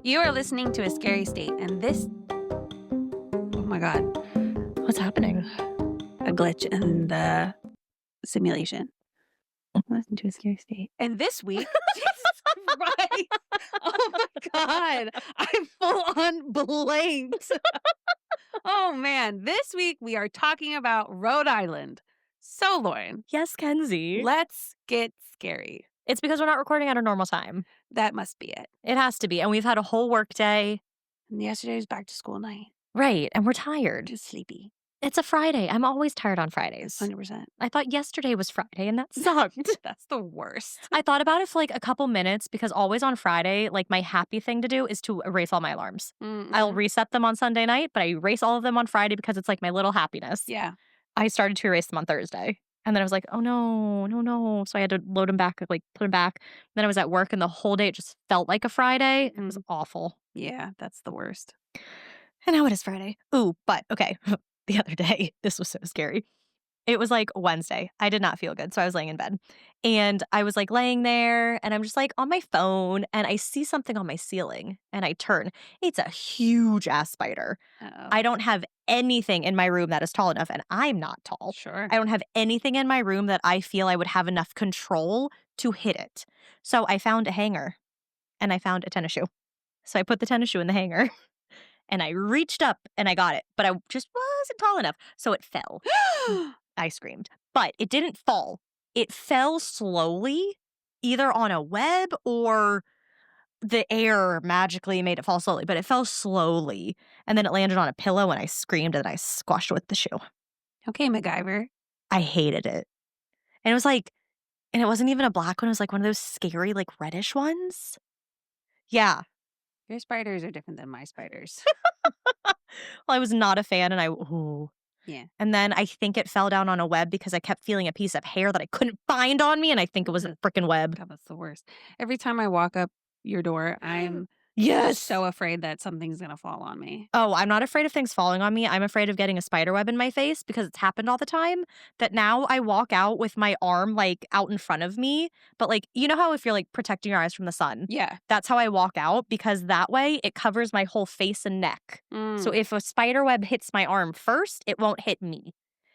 You are listening to A Scary State, and this... Oh my God. What's happening? A glitch in the simulation. Listen to A Scary State. And this week... Jesus Christ. Oh my God. I'm full on blanked. Oh man. This week we are talking about Rhode Island. So, Lauren, Yes, Kenzie. let's get scary. It's because we're not recording at a normal time. That must be it. It has to be. And we've had a whole work day. And yesterday was back to school night. Right. And we're tired. Just sleepy. It's a Friday. I'm always tired on Fridays. 100%. I thought yesterday was Friday and that sucked. That's the worst. I thought about it for like a couple minutes because always on Friday, like my happy thing to do is to erase all my alarms. I'll reset them on Sunday night, but I erase all of them on Friday because it's like my little happiness. Yeah. I started to erase them on Thursday. And then I was like, oh no. So I had to load them back, like put them back. Then I was at work and the whole day it just felt like a Friday. It was awful. Yeah, that's the worst. And now it is Friday. Ooh, but okay. The other day, this was so scary. It was like Wednesday. I did not feel good. So I was laying in bed and I was like laying there and I'm just like on my phone and I see something on my ceiling and I turn. It's a huge ass spider. Uh-oh. I don't have anything in my room that is tall enough and I'm not tall. Sure. I don't have anything in my room that I feel I would have enough control to hit it. So I found a hanger and I found a tennis shoe. So I put the tennis shoe in the hanger. And I reached up and I got it, but I just wasn't tall enough. So it fell. I screamed. But it didn't fall. It fell slowly, either on a web or the air magically made it fall slowly. But it fell slowly. And then it landed on a pillow and I screamed and I squashed it with the shoe. Okay, MacGyver. I hated it. And it was like, and it wasn't even a black one. It was like one of those scary, like reddish ones. Yeah. Your spiders are different than my spiders. Well, I was not a fan and ooh. Yeah. And then I think it fell down on a web because I kept feeling a piece of hair that I couldn't find on me and I think it was a freaking web. God, that's the worst. Every time I walk up your door, I'm so afraid that something's going to fall on me. Oh, I'm not afraid of things falling on me. I'm afraid of getting a spider web in my face because it's happened all the time that now I walk out with my arm like out in front of me. But like, you know how if you're like protecting your eyes from the sun? Yeah. That's how I walk out because that way it covers my whole face and neck. So if a spider web hits my arm first, it won't hit me.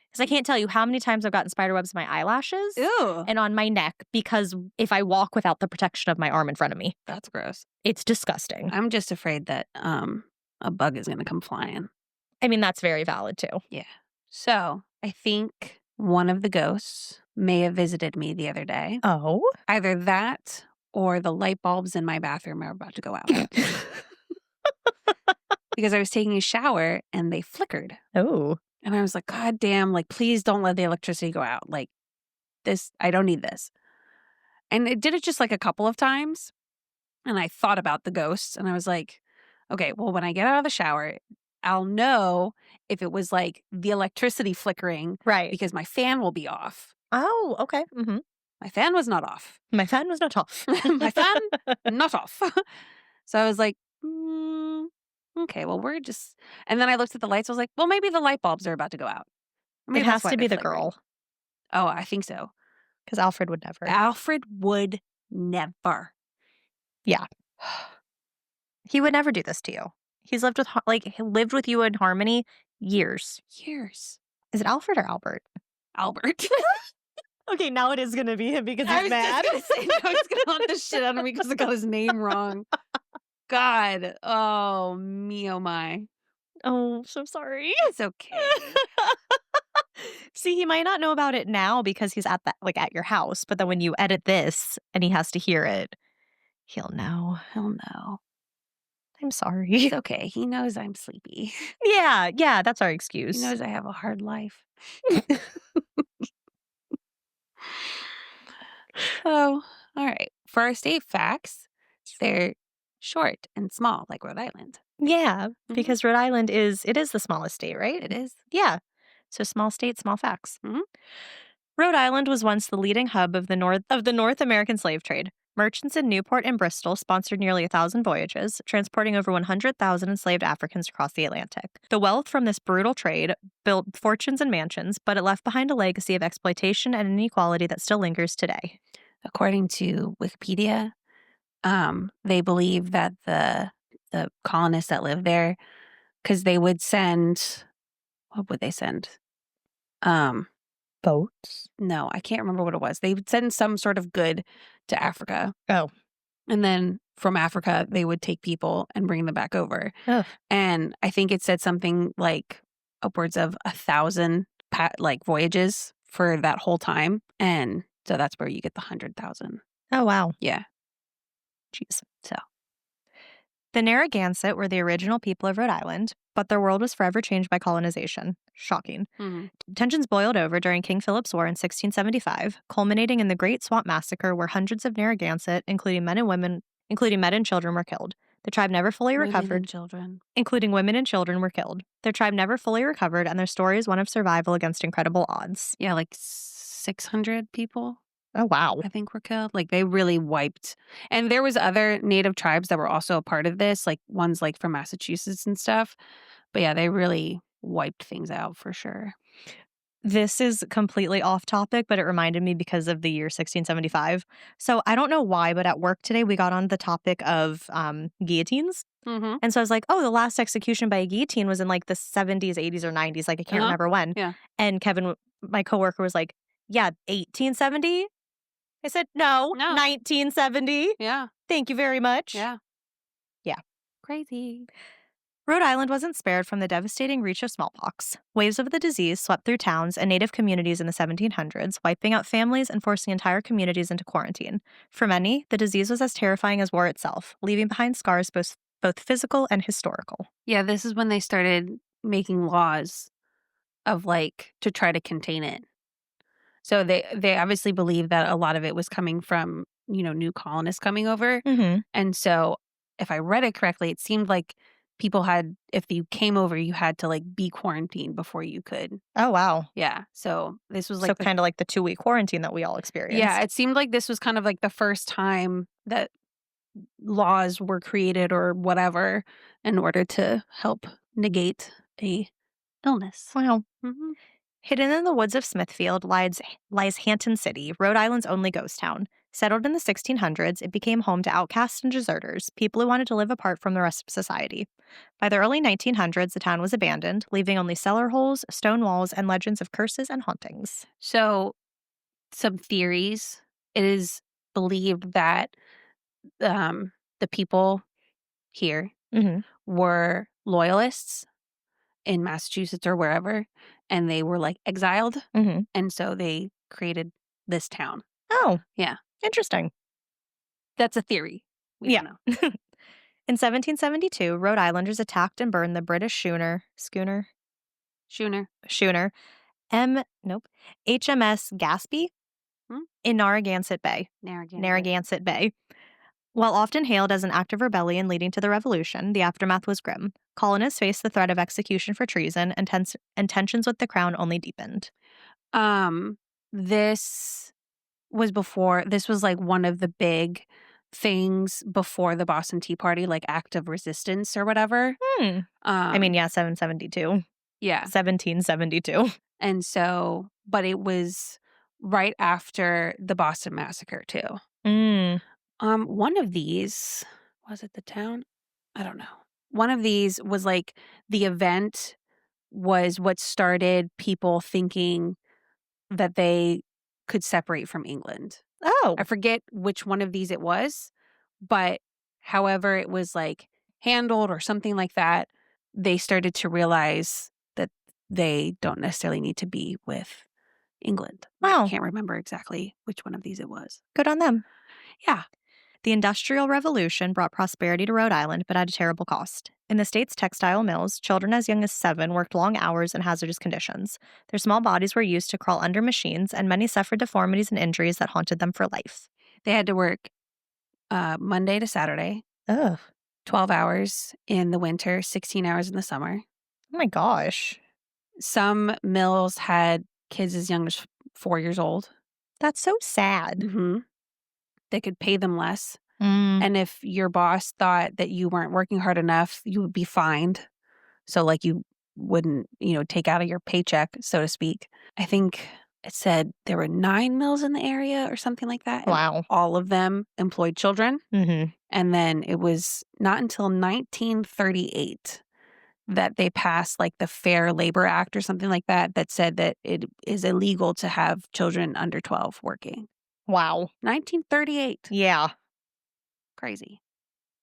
Because I can't tell you how many times I've gotten spider webs in my eyelashes and on my neck because if I walk without the protection of my arm in front of me. That's gross. It's disgusting. I'm just afraid that a bug is going to come flying. I mean, that's very valid too. Yeah. So I think one of the ghosts may have visited me the other day. Oh? Either that or the light bulbs in my bathroom are about to go out. Because I was taking a shower and they flickered. Oh. And I was like, God damn, like, please don't let the electricity go out. Like, this, I don't need this. And it did it just like a couple of times. And I thought about the ghosts and I was like, okay, well, when I get out of the shower, I'll know if it was like the electricity flickering. Right. Because my fan will be off. Oh, okay. Mm-hmm. My fan was not off. My fan was not off. My fan, not off. So I was like, okay, well, we're just... And then I looked at the lights. I was like, well, maybe the light bulbs are about to go out. It has to be the girl. Oh, I think so. Because Alfred would never. Alfred would never. Yeah. He would never do this to you. He's lived with, he lived with you in harmony years. Years. Is it Alfred or Albert? Albert. Okay, now it is going to be him because he's mad. I was just going to say, now he's going to haunt the shit out of me because I got his name wrong. God. Oh, me, oh my. Oh, so sorry. It's okay. See, he might not know about it now because he's at that, like at your house. But then when you edit this and he has to hear it, he'll know. He'll know. I'm sorry. It's okay. He knows I'm sleepy. Yeah, that's our excuse. He knows I have a hard life. So, all right. For our state facts, they're short and small, like Rhode Island. Yeah, because Rhode Island is the smallest state, right? It is. Yeah. So small state, small facts. Mm-hmm. Rhode Island was once the leading hub of the North American slave trade. Merchants in Newport and Bristol sponsored nearly 1,000 voyages, transporting over 100,000 enslaved Africans across the Atlantic. The wealth from this brutal trade built fortunes and mansions, but it left behind a legacy of exploitation and inequality that still lingers today. According to Wikipedia, they believe that the colonists that live there, because they would send, what would they send? Boats? No, I can't remember what it was. They would send some sort of good to Africa. Oh. And then from Africa, they would take people and bring them back over. Ugh. And I think it said something like upwards of 1,000 voyages for that whole time. And so that's where you get the 100,000. Oh, wow. Yeah. Jeez. So The Narragansett were the original people of Rhode Island, but their world was forever changed by colonization. Shocking. Tensions boiled over during King Philip's War in 1675, culminating in the Great Swamp Massacre, where hundreds of Narragansett, including men and children, were killed. The tribe never fully recovered. Women and children. Including women and children were killed. Their tribe never fully recovered, and their story is one of survival against incredible odds. Yeah, like 600 people. Oh, wow. I think were killed. Like they really wiped. And there was other native tribes that were also a part of this, like ones like from Massachusetts and stuff. But yeah, they really wiped things out for sure. This is completely off topic, but it reminded me because of the year 1675. So I don't know why, but at work today we got on the topic of guillotines. Mm-hmm. And so I was like, oh, the last execution by a guillotine was in like the 70s, 80s, or 90s. Like I can't remember when. Yeah. And Kevin, my coworker, was like, yeah, 1870? I said, no, 1970. Yeah. Thank you very much. Yeah. Yeah. Crazy. Rhode Island wasn't spared from the devastating reach of smallpox. Waves of the disease swept through towns and native communities in the 1700s, wiping out families and forcing entire communities into quarantine. For many, the disease was as terrifying as war itself, leaving behind scars both physical and historical. Yeah, this is when they started making laws of to try to contain it. So they obviously believe that a lot of it was coming from, new colonists coming over. Mm-hmm. And so if I read it correctly, it seemed like people if you came over, you had to be quarantined before you could. Oh, wow. Yeah. So this was so kind of like the 2-week quarantine that we all experienced. Yeah, it seemed like this was kind of the first time that laws were created or whatever in order to help negate a illness. Wow. Mm-hmm. Hidden in the woods of Smithfield lies Hampton City, Rhode Island's only ghost town. Settled in the 1600s, it became home to outcasts and deserters, people who wanted to live apart from the rest of society. By the early 1900s, the town was abandoned, leaving only cellar holes, stone walls, and legends of curses and hauntings. So, some theories. It is believed that the people here were loyalists in Massachusetts or wherever, and they were exiled, and so they created this town. Oh, yeah, interesting. That's a theory. We don't know. In 1772, Rhode Islanders attacked and burned the British schooner HMS Gaspee in Narragansett Bay. Narragansett Bay. While often hailed as an act of rebellion leading to the Revolution, the aftermath was grim. Colonists faced the threat of execution for treason, and tensions with the crown only deepened. This was one of the big things before the Boston Tea Party, act of resistance or whatever. 772. Yeah. 1772. And so, but it was right after the Boston Massacre too. One of these, was it the town? I don't know. One of these was the event was what started people thinking that they could separate from England. Oh. I forget which one of these it was, but however it was handled or something like that, they started to realize that they don't necessarily need to be with England. Wow. I can't remember exactly which one of these it was. Good on them. Yeah. The Industrial Revolution brought prosperity to Rhode Island, but at a terrible cost. In the state's textile mills, children as young as 7 worked long hours in hazardous conditions. Their small bodies were used to crawl under machines, and many suffered deformities and injuries that haunted them for life. They had to work Monday to Saturday. 12 hours in the winter, 16 hours in the summer. Oh my gosh. Some mills had kids as young as 4 years old. That's so sad. Mm-hmm. They could pay them less. And if your boss thought that you weren't working hard enough, you would be fined. So you wouldn't, take out of your paycheck, so to speak. I think it said there were 9 mills in the area or something like that. And Wow. all of them employed children. Mm-hmm. And then it was not until 1938 that they passed like the Fair Labor Act or something like that that said that it is illegal to have children under 12 working. Wow. 1938. Yeah. Crazy.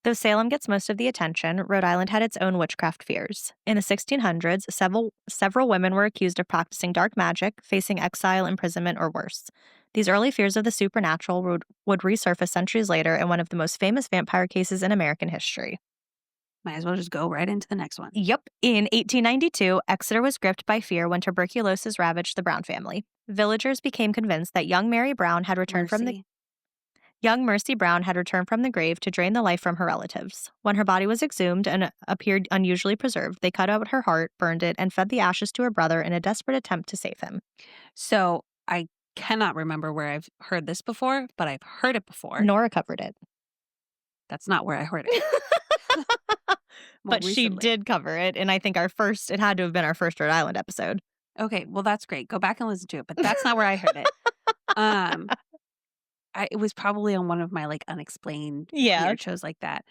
Though Salem gets most of the attention, Rhode Island had its own witchcraft fears. In the 1600s, several women were accused of practicing dark magic, facing exile, imprisonment, or worse. These early fears of the supernatural would resurface centuries later in one of the most famous vampire cases in American history. Might as well just go right into the next one. Yep. In 1892, Exeter was gripped by fear when tuberculosis ravaged the Brown family. Villagers became convinced that young Mary Brown had returned from the Mercy. Young Mercy Brown had returned from the grave to drain the life from her relatives. When her body was exhumed and appeared unusually preserved, they cut out her heart, burned it, and fed the ashes to her brother in a desperate attempt to save him. So I cannot remember where I've heard this before, but I've heard it before. Nora covered it. That's not where I heard it. But she did cover it, and I think it had to have been our first Rhode Island episode. Okay, well, that's great. Go back and listen to it, but that's not where I heard it. It was probably on one of my like unexplained weird shows like that.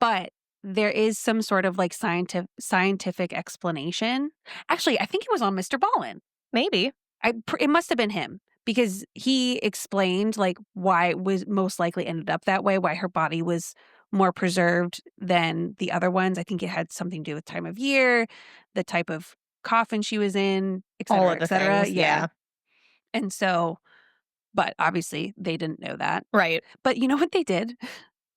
But there is some sort of like scientific explanation. Actually, I think it was on Mr. Ballin. Maybe. It must have been him because he explained like why it was most likely ended up that way, why her body was more preserved than the other ones. I think it had something to do with time of year, the type of coffin she was in, et cetera, All of the et cetera. things, yeah. And so, but obviously they didn't know that. Right. But you know what they did?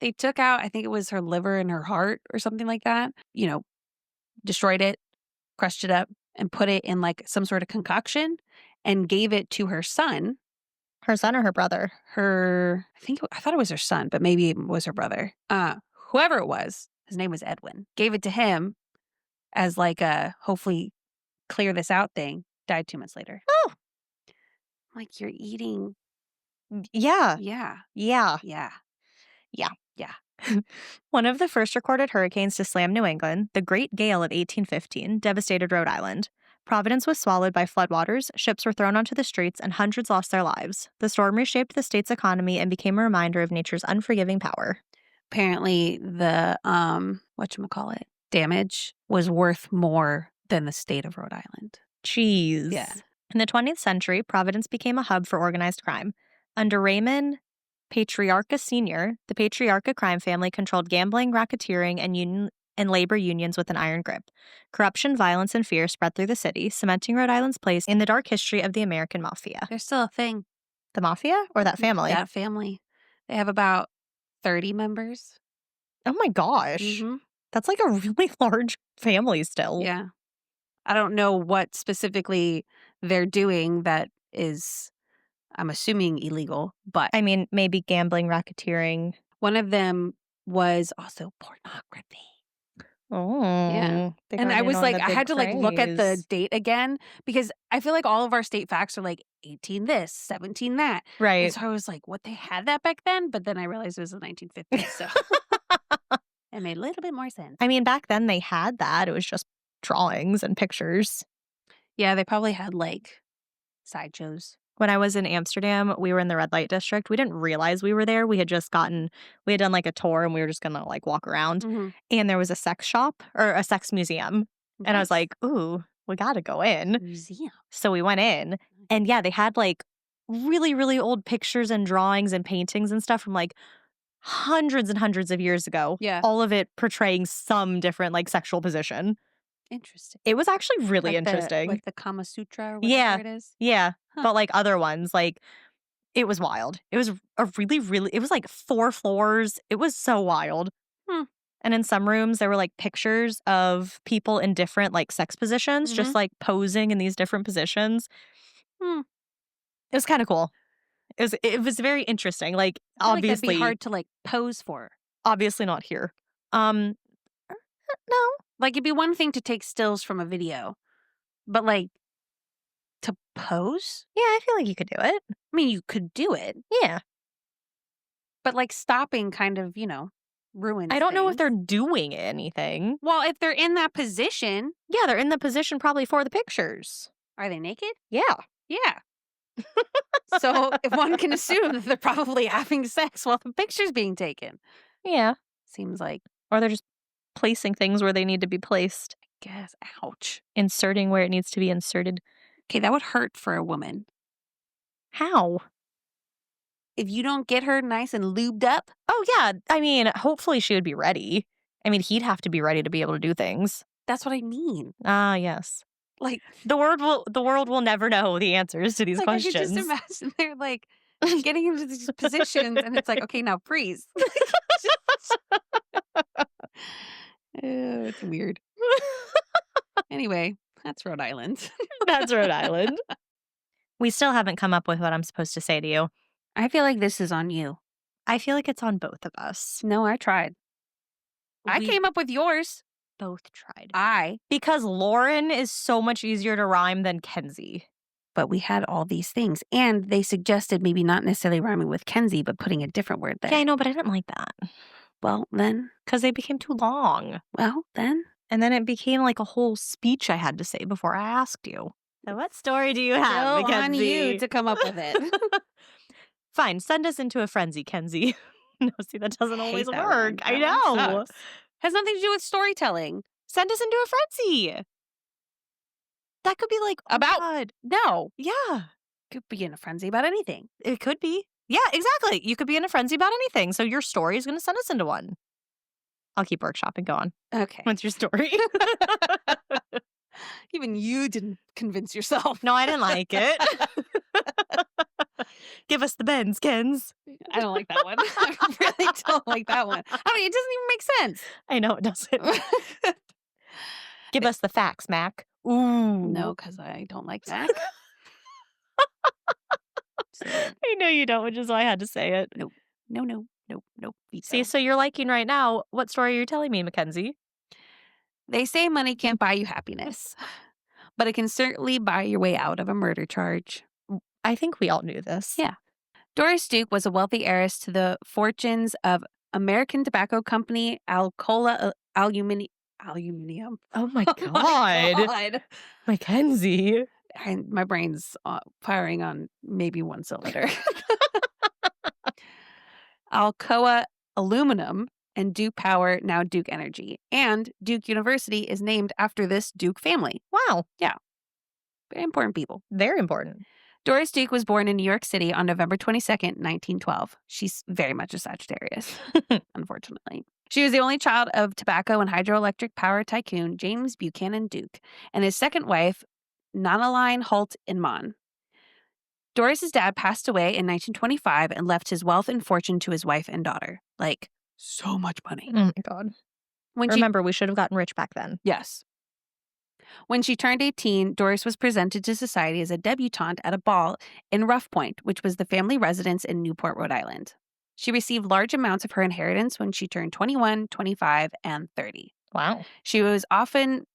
They took out, I think it was her liver and her heart or something like that, destroyed it, crushed it up, and put it in like some sort of concoction and gave it to her son. Her son or her brother? I thought it was her son, but maybe it was her brother. Whoever it was, his name was Edwin, gave it to him as like a hopefully clear this out thing, died 2 months later. Oh. Like you're eating. Yeah. Yeah. Yeah. Yeah. Yeah. Yeah. One of the first recorded hurricanes to slam New England, the Great Gale of 1815, devastated Rhode Island. Providence was swallowed by floodwaters, ships were thrown onto the streets, and hundreds lost their lives. The storm reshaped the state's economy and became a reminder of nature's unforgiving power. Apparently, the damage was worth more than the state of Rhode Island. Jeez. Yeah. In the 20th century, Providence became a hub for organized crime. Under Raymond Patriarca Sr., the Patriarca crime family controlled gambling, racketeering, and labor unions with an iron grip. Corruption, violence, and fear spread through the city, cementing Rhode Island's place in the dark history of the American mafia. There's still a thing. The mafia or that family? That family. They have about 30 members. Oh my gosh. Mm-hmm. That's like a really large family still. Yeah. I don't know what specifically they're doing that is, I'm assuming, illegal, but I mean, maybe gambling, racketeering. One of them was also pornography. Oh. Yeah. And I was like, I had to like look at the date again because I feel like all of our state facts are like 18 this, 17 that. Right. And so I was like, what, they had that back then? But then I realized it was the 1950s. So it made a little bit more sense. I mean, back then they had that. It was just drawings and pictures. Yeah, they probably had like sideshows. When I was in Amsterdam, we were in the red light district. We didn't realize we were there. We had done like a tour and we were just going to like walk around. Mm-hmm. And there was a sex shop or a sex museum. Nice. And I was like, ooh, we got to go in. Museum. So we went in and yeah, they had like really, really old pictures and drawings and paintings and stuff from like hundreds and hundreds of years ago. Yeah. All of it portraying some different like sexual position. Interesting. It was actually really interesting. Like the Kama Sutra or whatever it is? Yeah. Huh. But like other ones, like it was wild. It was it was like 4 floors. It was so wild. And in some rooms, there were like pictures of people in different like sex positions, just like posing in these different positions. It was kind of cool. It was very interesting. Like obviously, like that'd be hard to like pose for. Obviously not here. No. Like it'd be one thing to take stills from a video, but like to pose? Yeah, I feel like you could do it. I mean, you could do it. Yeah. But like stopping kind of, ruins I don't know if things. they're doing anything. Well, if they're in that position. Yeah, they're in the position probably for the pictures. Are they naked? Yeah. Yeah. So if one can assume that they're probably having sex while the picture's being taken. Yeah. Seems like, Or they're just placing things where they need to be placed, guess, ouch. inserting where it needs to be inserted. Okay, that would hurt for a woman. How? If you don't get her nice and lubed up. Oh, yeah. I mean, hopefully she would be ready. I mean, he'd have to be ready to be able to do things. That's what I mean. Ah, yes. Like, The world will never know the answers to these I could questions. just imagine they're like getting into these positions and it's like, okay, now freeze. Oh, it's weird. Anyway, that's Rhode Island. That's Rhode Island. We still haven't come up with what I'm supposed to say to you. I feel like this is on you. I feel like it's on both of us. No, I tried. I We came up with yours. both tried. Because Because Lauren is so much easier to rhyme than Kenzie. but we had all these things. And they suggested maybe not necessarily rhyming with Kenzie, but putting a different word there. Yeah, I know, but I didn't like that. Well, then. Because they became too long. Well, then. And then it became like a whole speech I had to say before I asked you. So what story do you have, Still on Mackenzie? you to come up with it. Fine, send us into a frenzy, Kenzie. No, see, that doesn't Hate always that work. one. I That one know. sucks. Has nothing to do with storytelling. Send us into a frenzy. That could be like, oh About- God. No. Yeah, Could be in a frenzy about anything. it could be. Yeah, exactly. You could be in a frenzy about anything. So your story is going to send us into one. I'll keep workshopping. Go on. Okay. What's your story? Even you didn't convince yourself. No, I didn't like it. Give us the bends, Kens. I don't like that one. I really don't like that one. I mean, it doesn't even make sense. I know it doesn't. Give us the facts, Mac. Ooh. No, because I don't like that. So, I know you don't, which is why I had to say it. no. Veto. See, so you're liking right now. What story are you telling me, Mackenzie? They say money can't buy you happiness, but it can certainly buy your way out of a murder charge. I think we all knew this. Yeah. Doris Duke was a wealthy heiress to the fortunes of American tobacco company Alcoa Aluminium. Oh my Oh my God. Mackenzie. And my brain's firing on maybe one cylinder. Alcoa Aluminum and Duke Power, now Duke Energy. And Duke University is named after this Duke family. Wow. Very important people. Very important. Doris Duke was born in New York City on November 22nd, 1912. She's very much a Sagittarius, unfortunately. She was the only child of tobacco and hydroelectric power tycoon James Buchanan Duke and his second wife, Nanaline Holt Inman. Doris's dad passed away in 1925 and left his wealth and fortune to his wife and daughter. Like, so much money. Oh my God. When Remember, we should have gotten rich back then. Yes. When she turned 18, Doris was presented to society as a debutante at a ball in Rough Point, which was the family residence in Newport, Rhode Island. She received large amounts of her inheritance when she turned 21, 25, and 30. Wow. She was often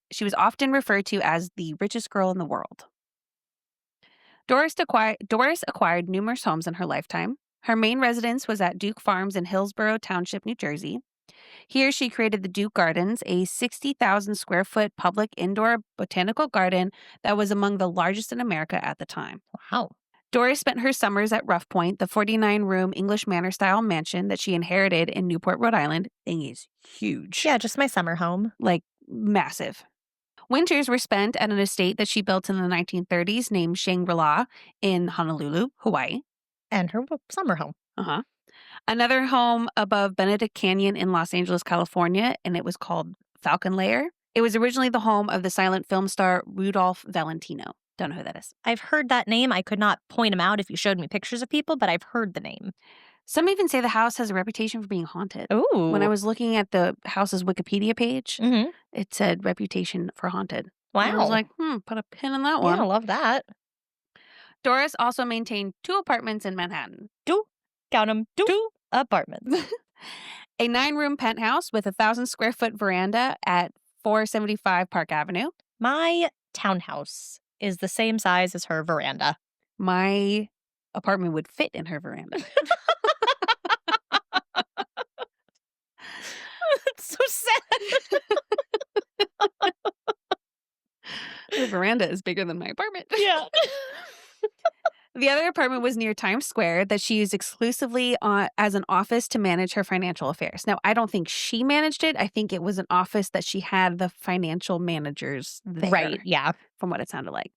referred to as the richest girl in the world. Doris acquired numerous homes in her lifetime. Her main residence was at Duke Farms in Hillsborough Township, New Jersey. Here, she created the Duke Gardens, a 60,000 square foot public indoor botanical garden that was among the largest in America at the time. Wow. Doris spent her summers at Rough Point, the 49-room English manor-style mansion that she inherited in Newport, Rhode Island. Thing is huge. Yeah, just my summer home. Like, massive. Winters were spent at an estate that she built in the 1930s named Shangri-La in Honolulu, Hawaii. And her summer home. Uh-huh. Another home above Benedict Canyon in Los Angeles, California, and it was called Falcon Lair. It was originally the home of the silent film star Rudolph Valentino. Don't know who that is. I've heard that name. I could not point him out if you showed me pictures of people, but I've heard the name. Some even say the house has a reputation for being haunted. Ooh. When I was looking at the house's Wikipedia page, Mm-hmm. it said reputation for haunted. Wow. And I was like, put a pin in that one. Yeah, I love that. Doris also maintained 2 apartments in Manhattan. Count them. 2 apartments. A 9-room penthouse with 1,000 square foot veranda at 475 Park Avenue. My townhouse is the same size as her veranda. My apartment would fit in her veranda. That's so sad. The veranda is bigger than my apartment. Yeah. The other apartment was near Times Square that she used exclusively as an office to manage her financial affairs. Now, I don't think she managed it. I think it was an office that she had the financial managers there. Right, yeah. From what it sounded like.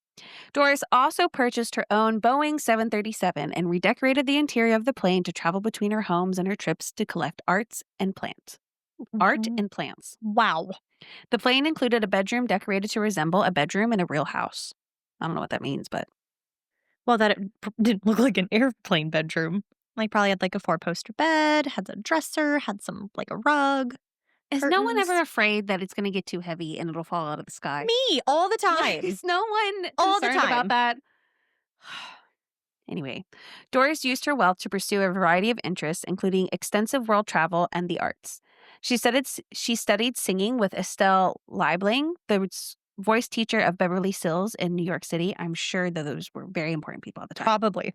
Doris also purchased her own Boeing 737 and redecorated the interior of the plane to travel between her homes and her trips to collect art and plants. Wow. The plane included a bedroom decorated to resemble a bedroom in a real house. I don't know what that means, but... Well, that it didn't look like an airplane bedroom. Like, probably had like a 4-poster bed, had a dresser, had some, like a rug. Is no one curtains. ever afraid that it's going to get too heavy and it'll fall out of the sky? Me, all the Like, time. is no one All the concerned about time. that? Anyway, Doris used her wealth to pursue a variety of interests, including extensive world travel and the arts. She studied singing with Estelle Liebling, the voice teacher of Beverly Sills in New York City. I'm sure that those were very important people at the time. Probably.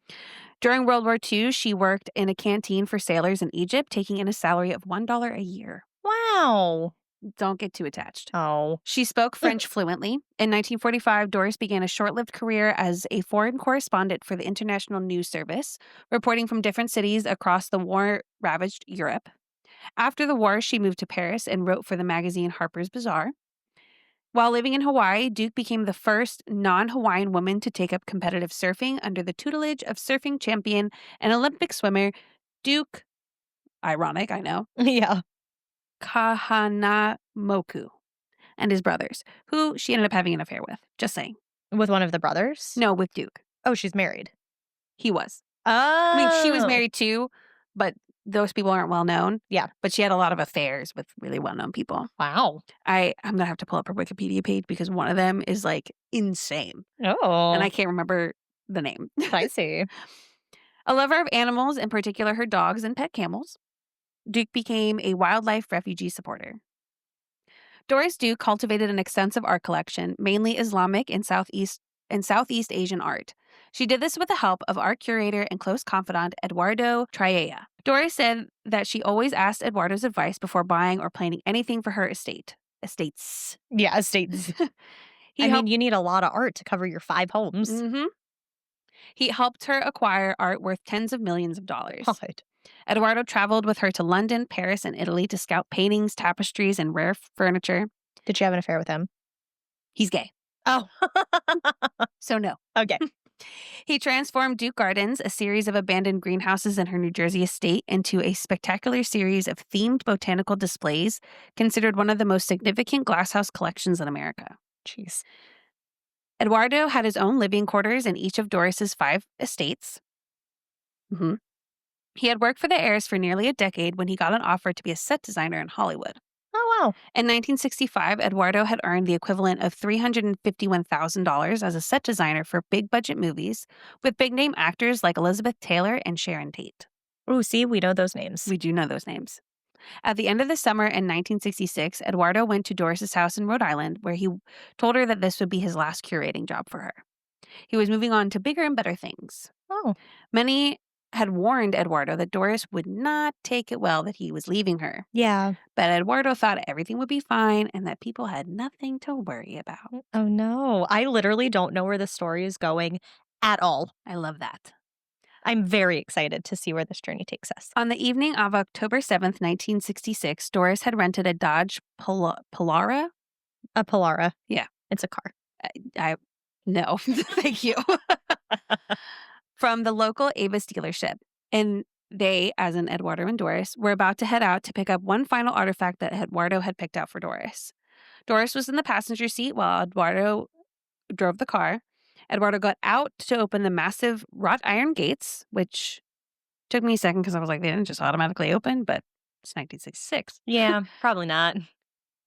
During World War II, she worked in a canteen for sailors in Egypt, taking in a salary of $1 a year. Wow. Don't get too attached. Oh. She spoke French fluently. In 1945, Doris began a short-lived career as a foreign correspondent for the International News Service, reporting from different cities across the war-ravaged Europe. After the war, she moved to Paris and wrote for the magazine Harper's Bazaar. While living in Hawaii, Duke became the first non-Hawaiian woman to take up competitive surfing under the tutelage of surfing champion and Olympic swimmer Duke, ironic, I know, Yeah. Kahanamoku, and his brothers, who she ended up having an affair with. Just saying. With one of the brothers? No, with Duke. Oh, she's married. He was. Oh. I mean, she was married too, but those people aren't well known. Yeah. But she had a lot of affairs with really well-known people. Wow. I'm going to have to pull up her Wikipedia page because one of them is like insane. Oh. And I can't remember the name. I see. A lover of animals, in particular her dogs and pet camels, Duke became a wildlife refugee supporter. Doris Duke cultivated an extensive art collection, mainly Islamic and Southeast Asian art. She did this with the help of art curator and close confidant Eduardo Triella. Doris said that she always asked Eduardo's advice before buying or planning anything for her estates. Yeah, estates. You need a lot of art to cover your 5 homes. Mm-hmm. He helped her acquire art worth tens of millions of dollars. God. Eduardo traveled with her to London, Paris, and Italy to scout paintings, tapestries, and rare furniture. Did she have an affair with him? He's gay. Oh. So no. Okay. He transformed Duke Gardens, a series of abandoned greenhouses in her New Jersey estate, into a spectacular series of themed botanical displays, considered one of the most significant glasshouse collections in America. Jeez. Eduardo had his own living quarters in each of Doris's 5 estates. Mm-hmm. He had worked for the heirs for nearly a decade when he got an offer to be a set designer in Hollywood. Oh, wow. In 1965, Eduardo had earned the equivalent of $351,000 as a set designer for big-budget movies with big-name actors like Elizabeth Taylor and Sharon Tate. Ooh, see, we know those names. We do know those names. At the end of the summer in 1966, Eduardo went to Doris's house in Rhode Island, where he told her that this would be his last curating job for her. He was moving on to bigger and better things. Oh. Many had warned Eduardo that Doris would not take it well that he was leaving her. Yeah. But Eduardo thought everything would be fine and that people had nothing to worry about. Oh, no. I literally don't know where the story is going at all. I love that. I'm very excited to see where this journey takes us. On the evening of October 7th, 1966, Doris had rented a Dodge Polara. A Polara. Yeah. It's a car. No, thank you. From the local Avis dealership. And they, as in Eduardo and Doris, were about to head out to pick up one final artifact that Eduardo had picked out for Doris. Doris was in the passenger seat while Eduardo drove the car. Eduardo got out to open the massive wrought iron gates, which took me a second because I was like, they didn't just automatically open, but it's 1966. Yeah, probably not.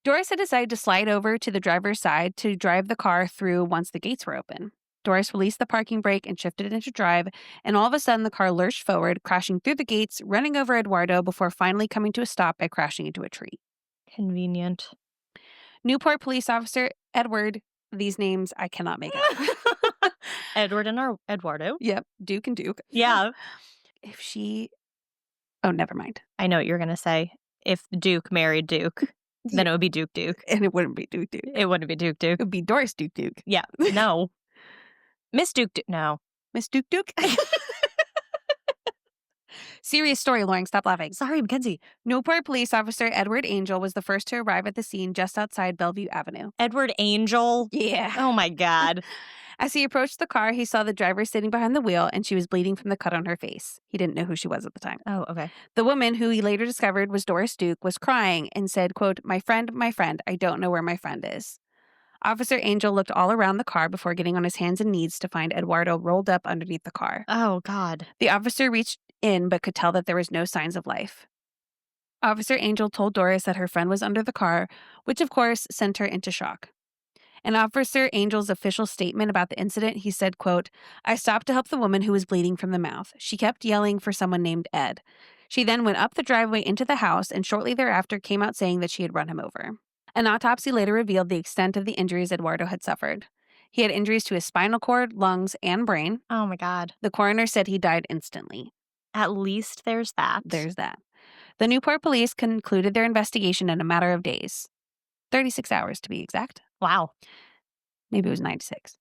Doris had decided to slide over to the driver's side to drive the car through once the gates were open. Doris released the parking brake and shifted it into drive, and all of a sudden the car lurched forward, crashing through the gates, running over Eduardo before finally coming to a stop by crashing into a tree. Convenient. Newport police officer Edward, these names I cannot make up. Edward and Eduardo. Yep, Duke and Duke. Yeah. Oh, never mind. I know what you're going to say. If Duke married Duke, then it would be Duke Duke. And it wouldn't be Duke Duke. It wouldn't be Duke Duke. It would be Doris Duke Duke. Yeah. No. Miss Duke Duke. No. Miss Duke Duke. Serious story, Lauren. Stop laughing. Sorry, Kenzie. Newport police officer Edward Angel was the first to arrive at the scene just outside Bellevue Avenue. Edward Angel? Yeah. Oh, my God. As he approached the car, he saw the driver sitting behind the wheel, and she was bleeding from the cut on her face. He didn't know who she was at the time. Oh, okay. The woman, who he later discovered was Doris Duke, was crying and said, quote, my friend, I don't know where my friend is. Officer Angel looked all around the car before getting on his hands and knees to find Eduardo rolled up underneath the car. Oh, God. The officer reached in but could tell that there was no signs of life. Officer Angel told Doris that her friend was under the car, which of course sent her into shock. In Officer Angel's official statement about the incident, he said, quote, I stopped to help the woman who was bleeding from the mouth. She kept yelling for someone named Ed. She then went up the driveway into the house and shortly thereafter came out saying that she had run him over. An autopsy later revealed the extent of the injuries Eduardo had suffered. He had injuries to his spinal cord, lungs, and brain. Oh, my God. The coroner said he died instantly. At least there's that. There's that. The Newport police concluded their investigation in a matter of days. 36 hours to be exact. Wow. Maybe it was 96.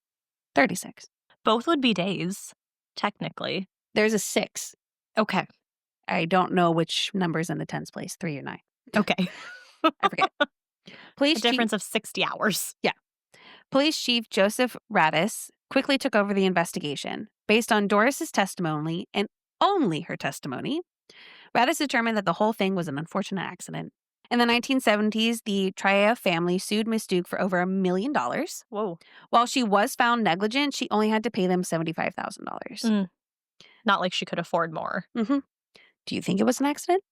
36. Both would be days, technically. There's a 6. Okay. I don't know which number's in the tens place, 3 or 9. Okay. I forget. A difference of 60 hours. Yeah. Police Chief Joseph Radis quickly took over the investigation. Based on Doris's testimony, and only her testimony, Radis determined that the whole thing was an unfortunate accident. In the 1970s, the Triea family sued Miss Duke for over $1 million. Whoa. While she was found negligent, she only had to pay them $75,000. Not like she could afford more. Mm-hmm. Do you think it was an accident?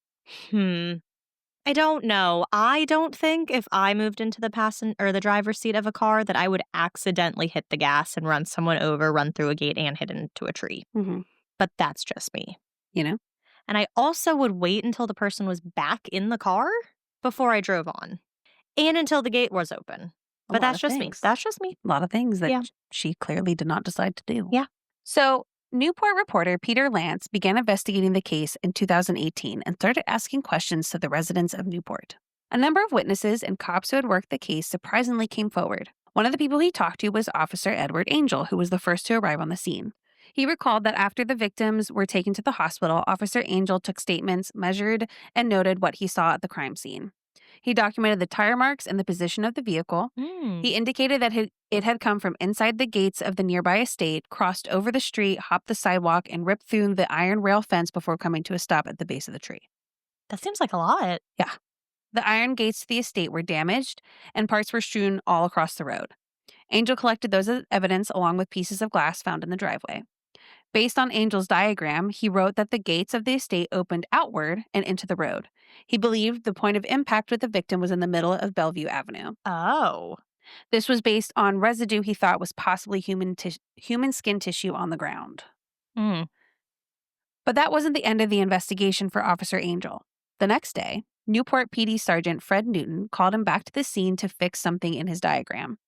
I don't know. I don't think if I moved into the driver's seat of a car that I would accidentally hit the gas and run someone over, run through a gate, and hit into a tree. Mm-hmm. But that's just me. You know? And I also would wait until the person was back in the car before I drove on. And until the gate was open. But that's just me. That's just me. A lot of things that she clearly did not decide to do. Yeah. So Newport reporter Peter Lance began investigating the case in 2018 and started asking questions to the residents of Newport. A number of witnesses and cops who had worked the case surprisingly came forward. One of the people he talked to was Officer Edward Angel, who was the first to arrive on the scene. He recalled that after the victims were taken to the hospital, Officer Angel took statements, measured, and noted what he saw at the crime scene. He documented the tire marks and the position of the vehicle. He indicated that it had come from inside the gates of the nearby estate, crossed over the street, hopped the sidewalk, and ripped through the iron rail fence before coming to a stop at the base of the tree. That seems like a lot. Yeah. The iron gates to the estate were damaged, and parts were strewn all across the road. Angel collected those as evidence along with pieces of glass found in the driveway. Based on Angel's diagram, he wrote that the gates of the estate opened outward and into the road. He believed the point of impact with the victim was in the middle of Bellevue Avenue. Oh. This was based on residue he thought was possibly human skin tissue on the ground. But that wasn't the end of the investigation for Officer Angel. The next day, Newport PD Sergeant Fred Newton called him back to the scene to fix something in his diagram.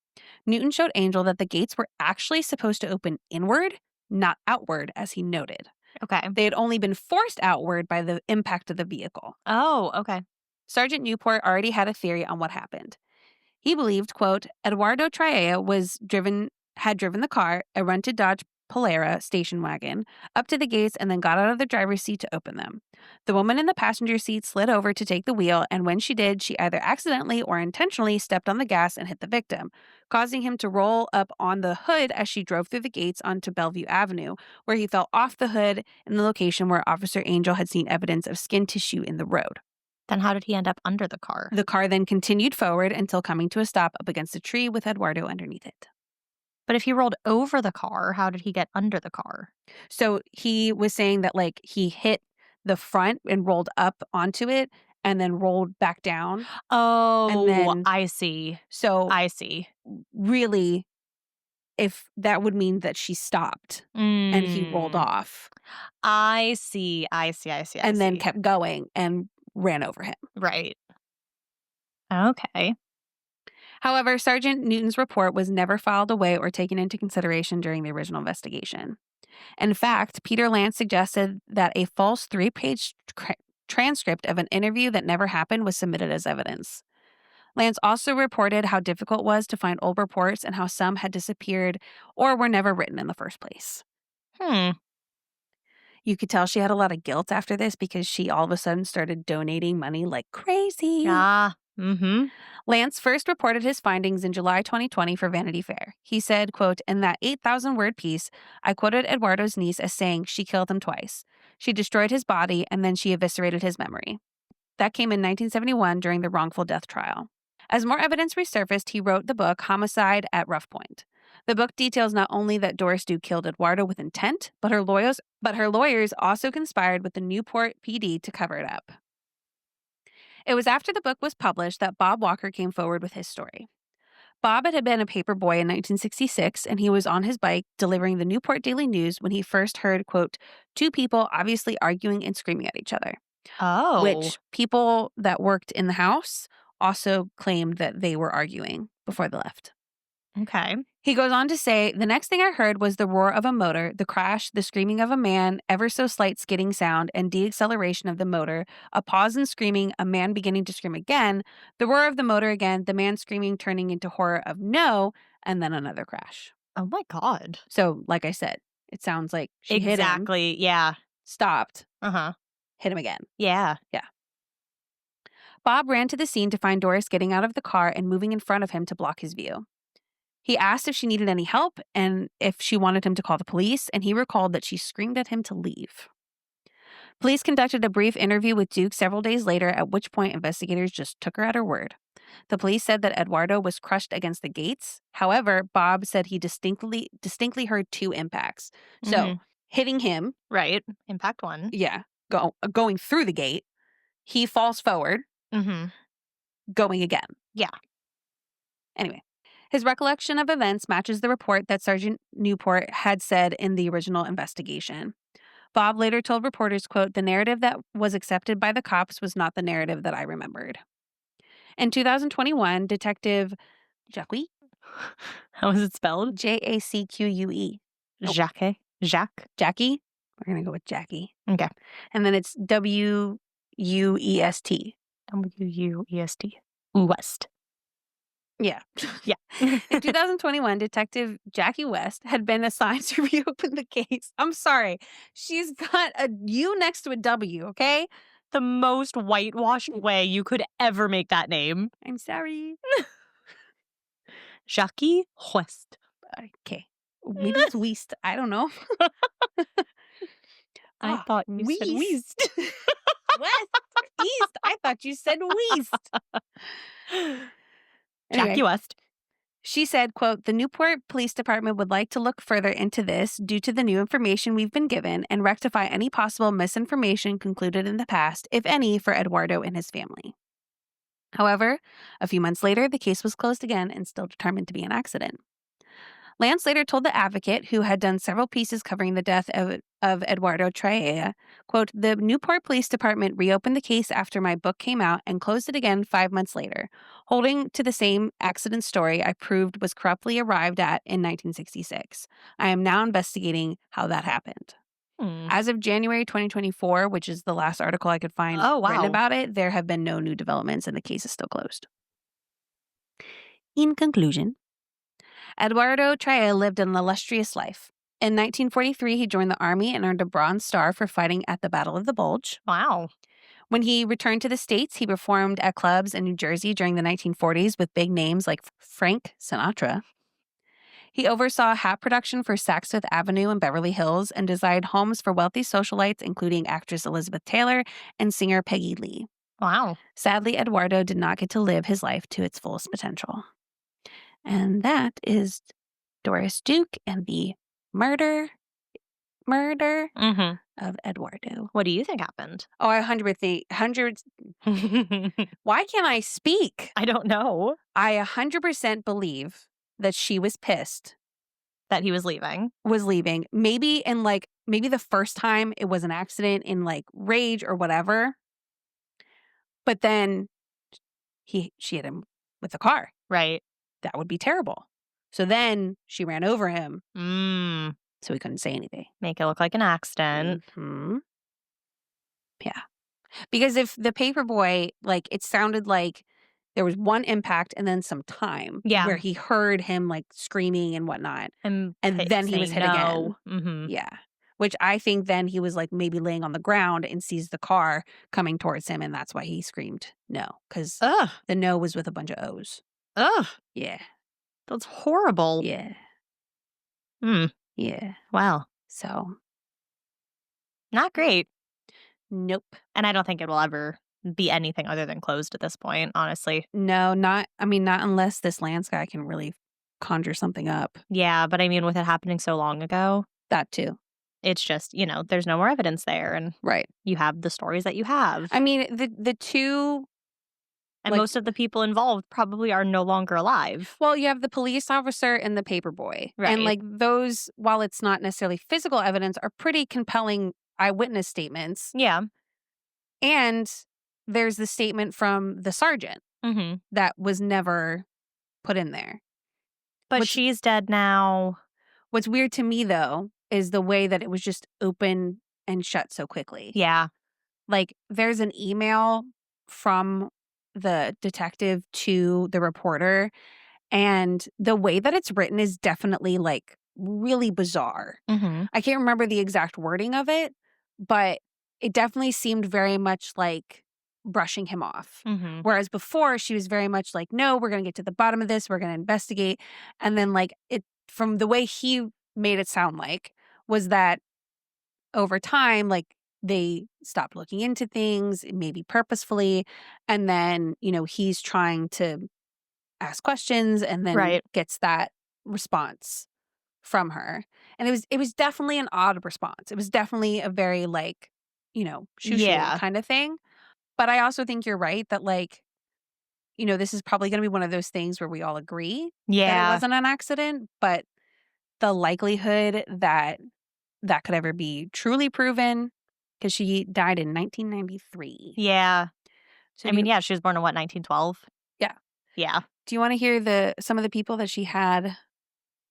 Newton showed Angel that the gates were actually supposed to open inward, not outward, as he noted. Okay. They had only been forced outward by the impact of the vehicle. Oh, okay. Sergeant Newport already had a theory on what happened. He believed, quote, Eduardo Triea had driven the car, a rented Dodge Polara station wagon, up to the gates and then got out of the driver's seat to open them. The woman in the passenger seat slid over to take the wheel, and when she did, she either accidentally or intentionally stepped on the gas and hit the victim, causing him to roll up on the hood as she drove through the gates onto Bellevue Avenue, where he fell off the hood in the location where Officer Angel had seen evidence of skin tissue in the road. Then how did he end up under the car? The car then continued forward until coming to a stop up against a tree with Eduardo underneath it. But if he rolled over the car, how did he get under the car? So he was saying that, like, he hit the front and rolled up onto it and then rolled back down. Oh, and then, I see. So I see. Really, if that would mean that she stopped and he rolled off. I see. And then kept going and ran over him. Right. Okay. However, Sergeant Newton's report was never filed away or taken into consideration during the original investigation. In fact, Peter Lance suggested that a false 3-page transcript of an interview that never happened was submitted as evidence. Lance also reported how difficult it was to find old reports and how some had disappeared or were never written in the first place. You could tell she had a lot of guilt after this because she all of a sudden started donating money like crazy. Mm-hmm. Lance first reported his findings in July 2020 for Vanity Fair. He said, quote, "In that 8,000-word piece, I quoted Eduardo's niece as saying she killed him twice. She destroyed his body and then she eviscerated his memory." That came in 1971 during the wrongful death trial. As more evidence resurfaced, he wrote the book Homicide at Rough Point. The book details not only that Doris Duke killed Eduardo with intent, but her lawyers also conspired with the Newport PD to cover it up. It was after the book was published that Bob Walker came forward with his story. Bob had been a paper boy in 1966, and he was on his bike delivering the Newport Daily News when he first heard, quote, two people obviously arguing and screaming at each other. Oh. Which people that worked in the house also claimed that they were arguing before they left. Okay. He goes on to say, "The next thing I heard was the roar of a motor, the crash, the screaming of a man, ever so slight skidding sound, and deacceleration of the motor, a pause in screaming, a man beginning to scream again, the roar of the motor again, the man screaming turning into horror of no, and then another crash." Oh my God. So, like I said, it sounds like she hit him, Exactly. Yeah. stopped, Uh-huh. hit him again. Yeah. Bob ran to the scene to find Doris getting out of the car and moving in front of him to block his view. He asked if she needed any help and if she wanted him to call the police, and he recalled that she screamed at him to leave. Police conducted a brief interview with Duke several days later, at which point investigators just took her at her word. The police said that Eduardo was crushed against the gates. However, Bob said he distinctly heard two impacts. So, hitting him, Right. Impact 1. going through the gate, he falls forward, Mm-hmm. going again. Yeah. Anyway, his recollection of events matches the report that Sergeant Newport had said in the original investigation. Bob later told reporters, quote, "The narrative that was accepted by the cops was not the narrative that I remembered." In 2021, Detective Jacque, How is it spelled? Jacque, Nope. Jacques? Jackie, we're going to go with Jackie. Okay. And then it's Wuest. Wuest. West. Yeah. Yeah. In 2021, Detective Jackie West had been assigned to reopen the case. I'm sorry. She's got a U next to a W, okay? The most whitewashed way you could ever make that name. I'm sorry. Jackie West. Okay. Maybe it's Weast. I don't know. I thought you said Weast. West. East. I thought you said Weast. Anyway, Jackie West. she said, quote, "The Newport Police Department would like to look further into this due to the new information we've been given and rectify any possible misinformation concluded in the past, if any, for Eduardo and his family." However, a few months later, the case was closed again and still determined to be an accident. Lance later told the Advocate, who had done several pieces covering the death of Eduardo Traea, quote, "The Newport Police Department reopened the case after my book came out and closed it again 5 months later, holding to the same accident story I proved was corruptly arrived at in 1966. I am now investigating how that happened." As of January 2024, which is the last article I could find written about it, there have been no new developments and the case is still closed. In conclusion, Eduardo Traea lived an illustrious life. In 1943, he joined the Army and earned a Bronze Star for fighting at the Battle of the Bulge. Wow. When he returned to the States, he performed at clubs in New Jersey during the 1940s with big names like Frank Sinatra. He oversaw hat production for Saks Fifth Avenue in Beverly Hills and designed homes for wealthy socialites, including actress Elizabeth Taylor and singer Peggy Lee. Wow. Sadly, Eduardo did not get to live his life to its fullest potential. And that is Doris Duke and the murder of Eduardo. What do you think happened? Oh, I hundreds. Why can't I speak? I don't know. I 100% believe that she was pissed that he was leaving. Maybe the first time it was an accident in like rage or whatever. But then she hit him with the car. Right. That would be terrible. So then she ran over him. So he couldn't say anything. Make it look like an accident. Mm-hmm. Yeah. Because if the paperboy, like, it sounded like there was one impact and then some time where he heard him like screaming and whatnot. And then he was hit again. Mm-hmm. Yeah. which I think then he was like maybe laying on the ground and sees the car coming towards him, and that's why he screamed no, because Ugh. the no was with a bunch of O's. Ugh. Yeah. That's horrible. Yeah. Hmm. Yeah. Wow. So, Not great. nope. And I don't think it will ever be anything other than closed at this point, honestly. No, not unless this Lance guy can really conjure something up. Yeah, but I mean, with it happening so long ago, That too. it's just, there's no more evidence there. And Right. you have the stories that you have. I mean, the two, and like, most of the people involved probably are no longer alive. well, you have the police officer and the paper boy. And Right. like those, while it's not necessarily physical evidence, are pretty compelling eyewitness statements. Yeah. And there's the statement from the sergeant Mm-hmm. that was never put in there. But What's- she's dead now. What's weird to me, though, is the way that it was just open and shut so quickly. Yeah. Like, there's an email from the detective to the reporter, and the way that it's written is definitely, like, really bizarre. Mm-hmm. I can't remember the exact wording of it, but it definitely seemed very much like brushing him off. Mm-hmm. Whereas before, she was very much like, no, we're going to get to the bottom of this. We're going to investigate. And then, like, it from the way he made it sound like was that over time, like, they stopped looking into things, maybe purposefully. And then, he's trying to ask questions and then Right. gets that response from her. And it was definitely an odd response. It was definitely a very, like, shoo Yeah. kind of thing. But I also think you're right that, like, this is probably going to be one of those things where we all agree that it Yeah. wasn't an accident, but the likelihood that that could ever be truly proven, because she died in 1993. Yeah. So I mean, yeah, she was born in what, 1912? Yeah. Yeah. do you want to hear some of the people that she had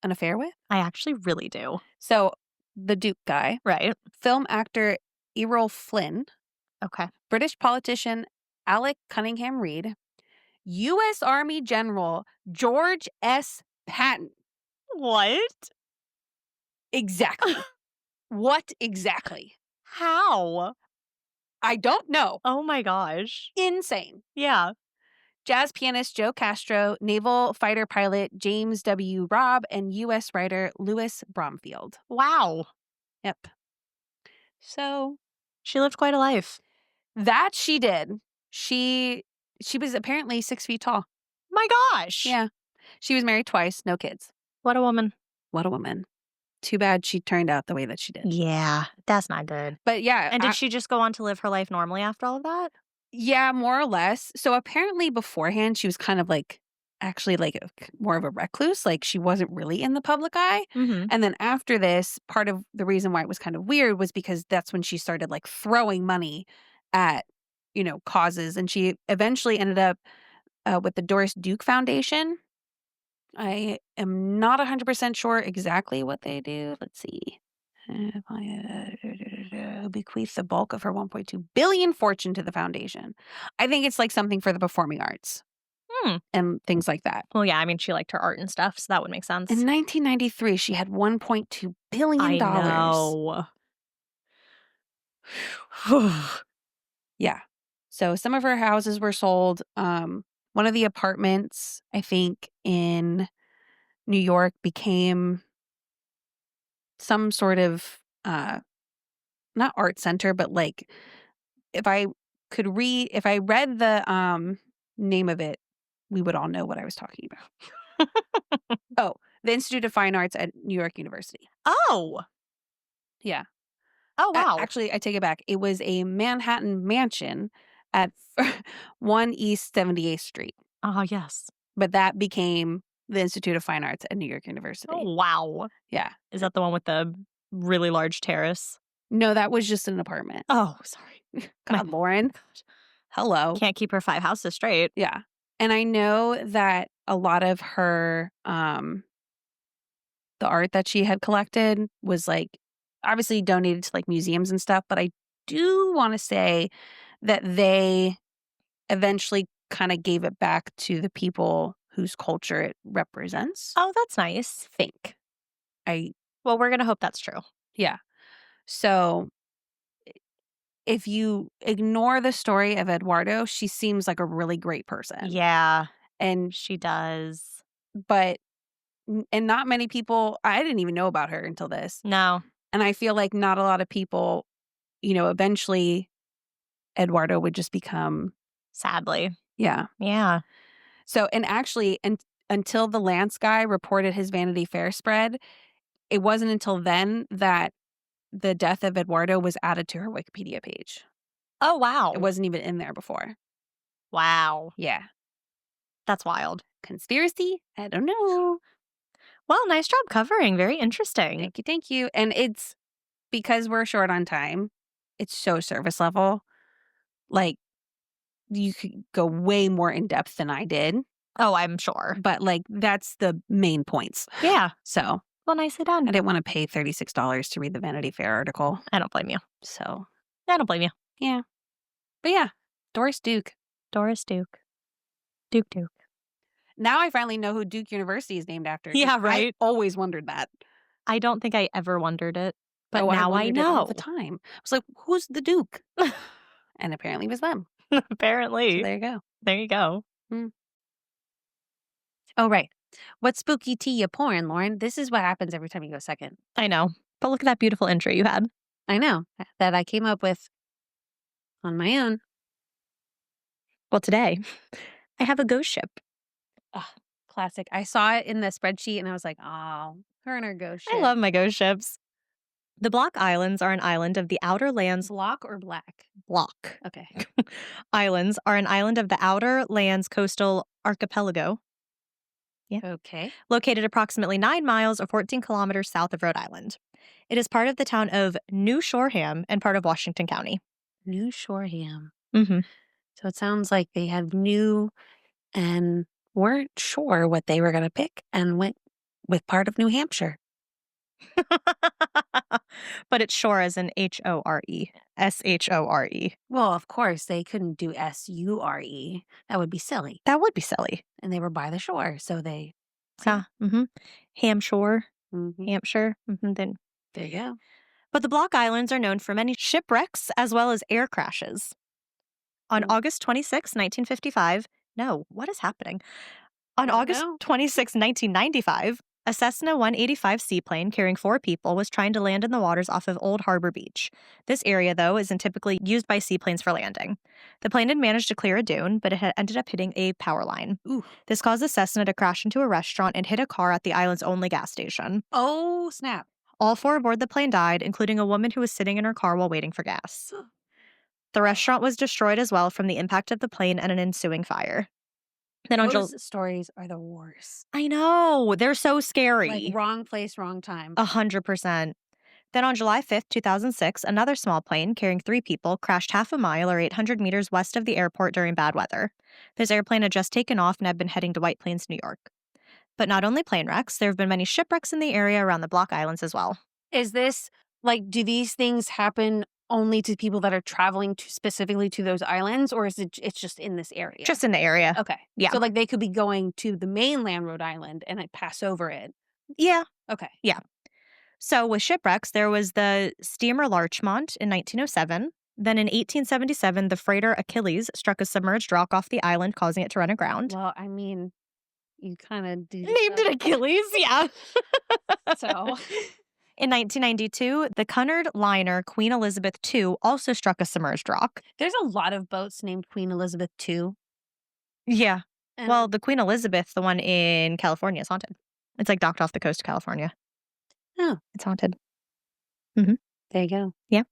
an affair with? I actually really do. So the Duke guy, Right. film actor Errol Flynn, Okay. British politician Alec Cunningham Reid, U.S. Army General George S. Patton. What? Exactly. What exactly? How? I don't know. Oh my gosh. Insane. Yeah. Jazz pianist Joe Castro, naval fighter pilot James W. Robb, and U.S. writer Louis Bromfield. Wow. Yep. So She lived quite a life. that she did. She was apparently 6 feet tall. My gosh. Yeah. She was married twice, no kids. What a woman. What a woman. Too bad she turned out the way that she did. Yeah. That's not good. But yeah. And did she just go on to live her life normally after all of that? Yeah, more or less. So apparently beforehand, she was kind of like, actually like more of a recluse. Like she wasn't really in the public eye. Mm-hmm. And then after this, part of the reason why it was kind of weird was because that's when she started like throwing money at, causes. And she eventually ended up with the Doris Duke Foundation. I am not 100% sure exactly what they do. Let's see. Bequeath the bulk of her 1.2 billion fortune to the foundation. I think it's like something for the performing arts and things like that. Well, yeah, I mean, she liked her art and stuff, so that would make sense. In 1993, she had $1.2 billion. I know. Yeah. So some of her houses were sold. One of the apartments, I think, in New York became some sort of not art center, but like if I read the name of it, we would all know what I was talking about. Oh, the Institute of Fine Arts at New York University. Oh. Yeah. Oh, wow. Actually, I take it back. It was a Manhattan mansion at 1 East 78th Street. Oh, yes. But that became the Institute of Fine Arts at New York University. Oh, wow. Yeah. Is that the one with the really large terrace? No, that was just an apartment. Oh, sorry. God, Lauren. Hello. Can't keep her 5 houses straight. Yeah. And I know that a lot of her, the art that she had collected was like obviously donated to like museums and stuff. But I do want to say that they eventually kind of gave it back to the people whose culture it represents. Oh, that's nice. I think. Well, we're going to hope that's true. Yeah. So if you ignore the story of Eduardo, she seems like a really great person. Yeah, And she does. but and not many people, I didn't even know about her until this. No, And I feel like not a lot of people, eventually Eduardo would just become, sadly. yeah. Yeah. So, and actually, until the Lance guy reported his Vanity Fair spread, it wasn't until then that the death of Eduardo was added to her Wikipedia page. Oh, wow. It wasn't even in there before. Wow. Yeah. That's wild. Conspiracy? I don't know. Well, nice job covering. Very interesting. Thank you, thank you. And it's because we're short on time, it's so surface level. Like, you could go way more in depth than I did, Oh, I'm sure. but like that's the main points. Yeah. So Well, nicely I done. didn't want to pay $36 to read the Vanity Fair article. I don't blame you. So I don't blame you. yeah. But yeah, Doris Duke. Doris Duke. Duke. Now I finally know who Duke University is named after. 'Cause Yeah, right. I always wondered that. I don't think I ever wondered it, but Oh, now I wondered it all know. the time. I was like, who's the Duke? And apparently it was them. So Apparently. there you go. There you go. Oh, right. What spooky tea you pouring, Lauren? This is what happens every time you go second. I know. But look at that beautiful intro you had. I know that I came up with on my own. Well, today I have a ghost ship. Ugh, classic. I saw it in the spreadsheet and I was like, oh, her and her ghost ship. I love my ghost ships. The Block Islands are an island of the outer lands. Block or black? Block. Okay. Islands are an island of the outer lands coastal archipelago. Yeah. Okay. Located approximately 9 miles or 14 kilometers south of Rhode Island. It is part of the town of New Shoreham and part of Washington County. New Shoreham. Mm-hmm. So it sounds like they have new and weren't sure what they were going to pick and went with part of New Hampshire. But it's shore as in H-O-R-E. S-H-O-R-E. Well, of course, they couldn't do S-U-R-E. That would be silly. That would be silly. And they were by the shore, so they... Mm-hmm. Hamshore. Mm-hmm. Hampshire. Mm-hmm. Then There you go. But the Block Islands are known for many shipwrecks as well as air crashes. On August 26, 1955, no, what is happening? On August 26, 1995, a Cessna 185 seaplane carrying 4 people was trying to land in the waters off of Old Harbor Beach. This area, though, isn't typically used by seaplanes for landing. The plane had managed to clear a dune, but it had ended up hitting a power line. Ooh. This caused the Cessna to crash into a restaurant and hit a car at the island's only gas station. Oh, snap. All 4 aboard the plane died, including a woman who was sitting in her car while waiting for gas. The restaurant was destroyed as well from the impact of the plane and an ensuing fire. Then on Those stories are the worst. I know, they're so scary. Like wrong place, wrong time. 100%. Then on July 5th, 2006, another small plane carrying 3 people crashed half a mile or 800 meters west of the airport during bad weather. This airplane had just taken off and had been heading to White Plains, New York. But not only plane wrecks, there have been many shipwrecks in the area around the Block Islands as well. Is this, like, do these things happen only to people that are traveling specifically to those islands, or is it's just in this area? Just in the area. Okay. Yeah. So, like, they could be going to the mainland Rhode Island and pass over it. Yeah. Okay. Yeah. So with shipwrecks, there was the steamer Larchmont in 1907. Then in 1877, the freighter Achilles struck a submerged rock off the island, causing it to run aground. Well, I mean, you kind of did. Named it Achilles, yeah. So... In 1992, the Cunard liner Queen Elizabeth II also struck a submerged rock. There's a lot of boats named Queen Elizabeth II. Yeah. And well, the Queen Elizabeth, the one in California, is haunted. It's like docked off the coast of California. Oh. It's haunted. Mm-hmm. There you go. Yeah.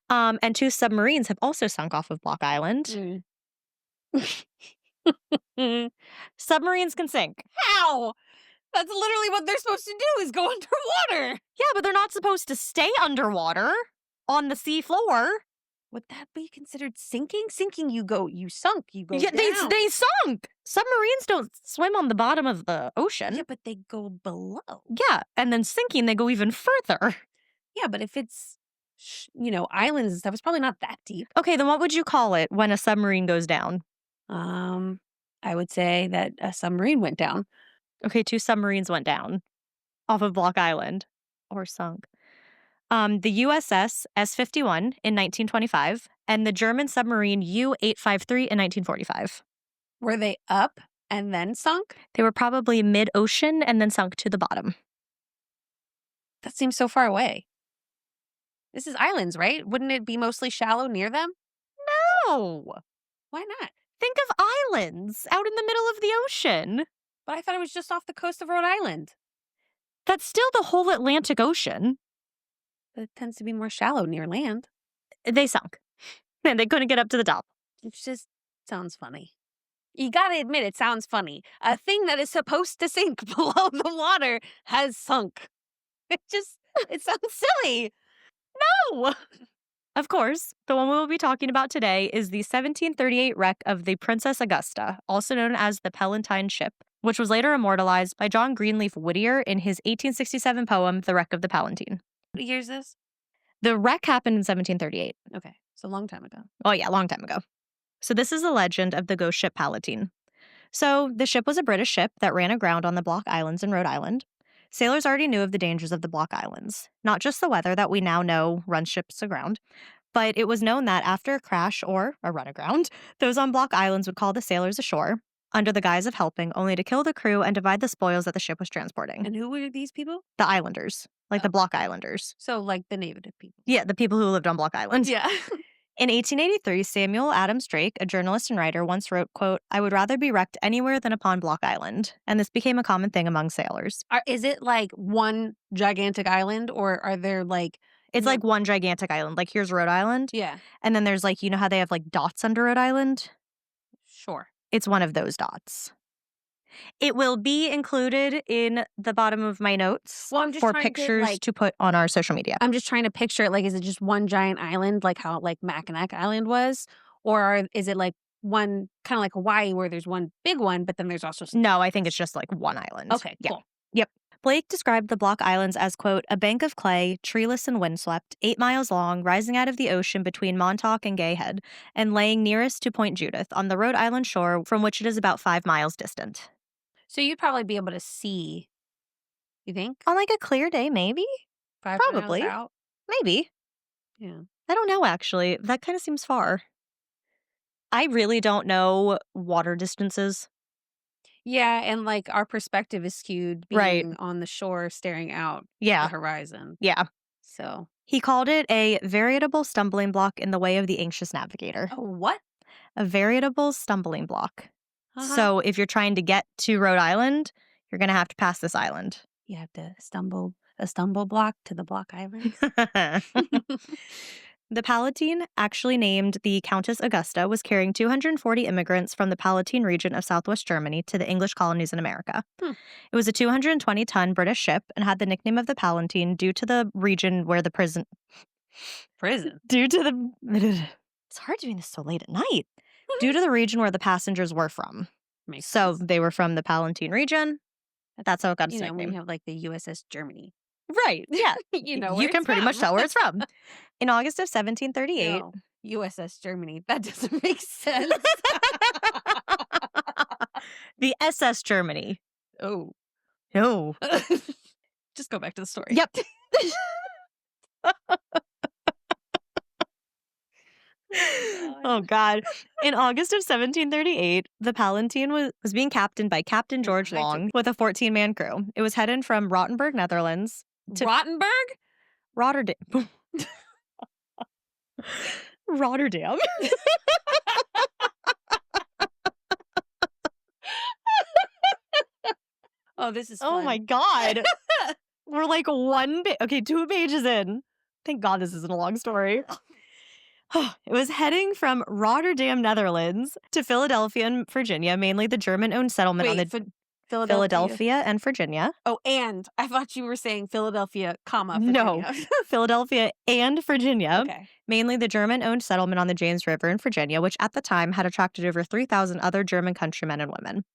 And 2 submarines have also sunk off of Block Island. Submarines can sink. How? That's literally what they're supposed to do, is go underwater. Yeah, but they're not supposed to stay underwater on the sea floor. Would that be considered sinking? Sinking, you sunk, you go Yeah, down. they sunk. Submarines don't swim on the bottom of the ocean. Yeah, but they go below. Yeah, and then sinking, they go even further. Yeah, but if it's, islands and stuff, it's probably not that deep. Okay, then what would you call it when a submarine goes down? I would say that a submarine went down. Okay, 2 submarines went down off of Block Island or sunk. The USS S-51 in 1925 and the German submarine U-853 in 1945. Were they up and then sunk? They were probably mid-ocean and then sunk to the bottom. That seems so far away. This is islands, right? Wouldn't it be mostly shallow near them? No! Why not? Think of islands out in the middle of the ocean. But I thought it was just off the coast of Rhode Island. That's still the whole Atlantic Ocean. But it tends to be more shallow near land. They sunk. And they couldn't get up to the top. It just sounds funny. You gotta admit, it sounds funny. A thing that is supposed to sink below the water has sunk. It sounds silly. No! Of course, the one we will be talking about today is the 1738 wreck of the Princess Augusta, also known as the Palatine Ship, which was later immortalized by John Greenleaf Whittier in his 1867 poem, The Wreck of the Palatine. What year is this? The wreck happened in 1738. Okay, so a long time ago. Oh yeah, a long time ago. So this is the legend of the ghost ship Palatine. So the ship was a British ship that ran aground on the Block Islands in Rhode Island. Sailors already knew of the dangers of the Block Islands, not just the weather that we now know runs ships aground, but it was known that after a crash or a run aground, those on Block Islands would call the sailors ashore under the guise of helping, only to kill the crew and divide the spoils that the ship was transporting. And who were these people? The islanders, like the Block Islanders. So, like the native people. Yeah, the people who lived on Block Island. Yeah. In 1883, Samuel Adams Drake, a journalist and writer, once wrote, quote, "I would rather be wrecked anywhere than upon Block Island." And this became a common thing among sailors. Is it like one gigantic island, or are there like... It's like one gigantic island. Like, here's Rhode Island. Yeah. And then there's like, you know how they have like dots under Rhode Island? Sure. It's one of those dots. It will be included in the bottom of my notes for pictures to put on our social media. I'm just trying to picture it. Like, is it just one giant island, like how like Mackinac Island was? Or is it like one, kind of like Hawaii, where there's one big one, but then there's also... No, I think it's just like one island. Okay, yeah. cool. Yep. Blake described the Block Islands as, quote, "a bank of clay, treeless and windswept, 8 miles long, rising out of the ocean between Montauk and Gay Head, and laying nearest to Point Judith on the Rhode Island shore, from which it is about 5 miles distant." So you'd probably be able to see, you think? On like a clear day, maybe? 5 Probably. miles out? Maybe. Yeah. I don't know, actually. That kind of seems far. I really don't know water distances. Yeah, and like our perspective is skewed being on the shore staring out the horizon. Yeah. So he called it a veritable stumbling block in the way of the anxious navigator. A what? A veritable stumbling block. So if you're trying to get to Rhode Island, you're going to have to pass this island. You have to stumble block to the Block Island. The Palatine, actually named the Countess Augusta, was carrying 240 immigrants from the Palatine region of southwest Germany to the English colonies in America. It was a 220-ton British ship and had the nickname of the Palatine due to the region where the prison... Due to the... It's hard doing this so late at night. Due to the region where the passengers were from. Makes so sense. They were from the Palatine region. That's how it got its You know, nickname. when you have like the USS Germany. Right, yeah. You know, you can pretty much tell where it's from. In August of 1738... No, USS Germany. That doesn't make sense. The SS Germany. Oh. No. Just go back to the story. Yep. Oh, God. In August of 1738, the Palatine was being captained by Captain George Long with a 14-man crew. It was headed from Rottenburg, Netherlands. To Rottenburg? Rotterdam. Rotterdam. Oh, this is fun. Oh, my God. We're like 2 pages in. Thank God this isn't a long story. It was heading from Rotterdam, Netherlands to Philadelphia and Virginia, mainly the German-owned settlement on the Philadelphia and Virginia. Oh, and I thought you were saying Philadelphia, Virginia. No, Philadelphia and Virginia. Okay. Mainly the German-owned settlement on the James River in Virginia, which at the time had attracted over 3,000 other German countrymen and women.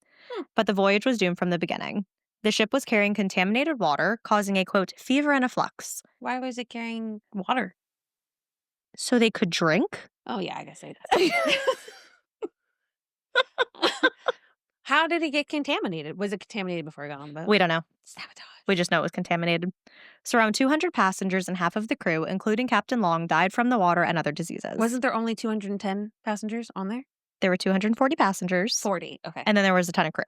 But the voyage was doomed from the beginning. The ship was carrying contaminated water, causing a, quote, fever and a flux. Why was it carrying water? So they could drink? Oh, yeah, I guess they did. How did it get contaminated? Was it contaminated before it got on the boat? We don't know. Sabotage. We just know it was contaminated. So around 200 passengers and half of the crew, including Captain Long, died from the water and other diseases. Wasn't there only 210 passengers on there? There were 240 passengers. 40. Okay. And then there was a ton of crew.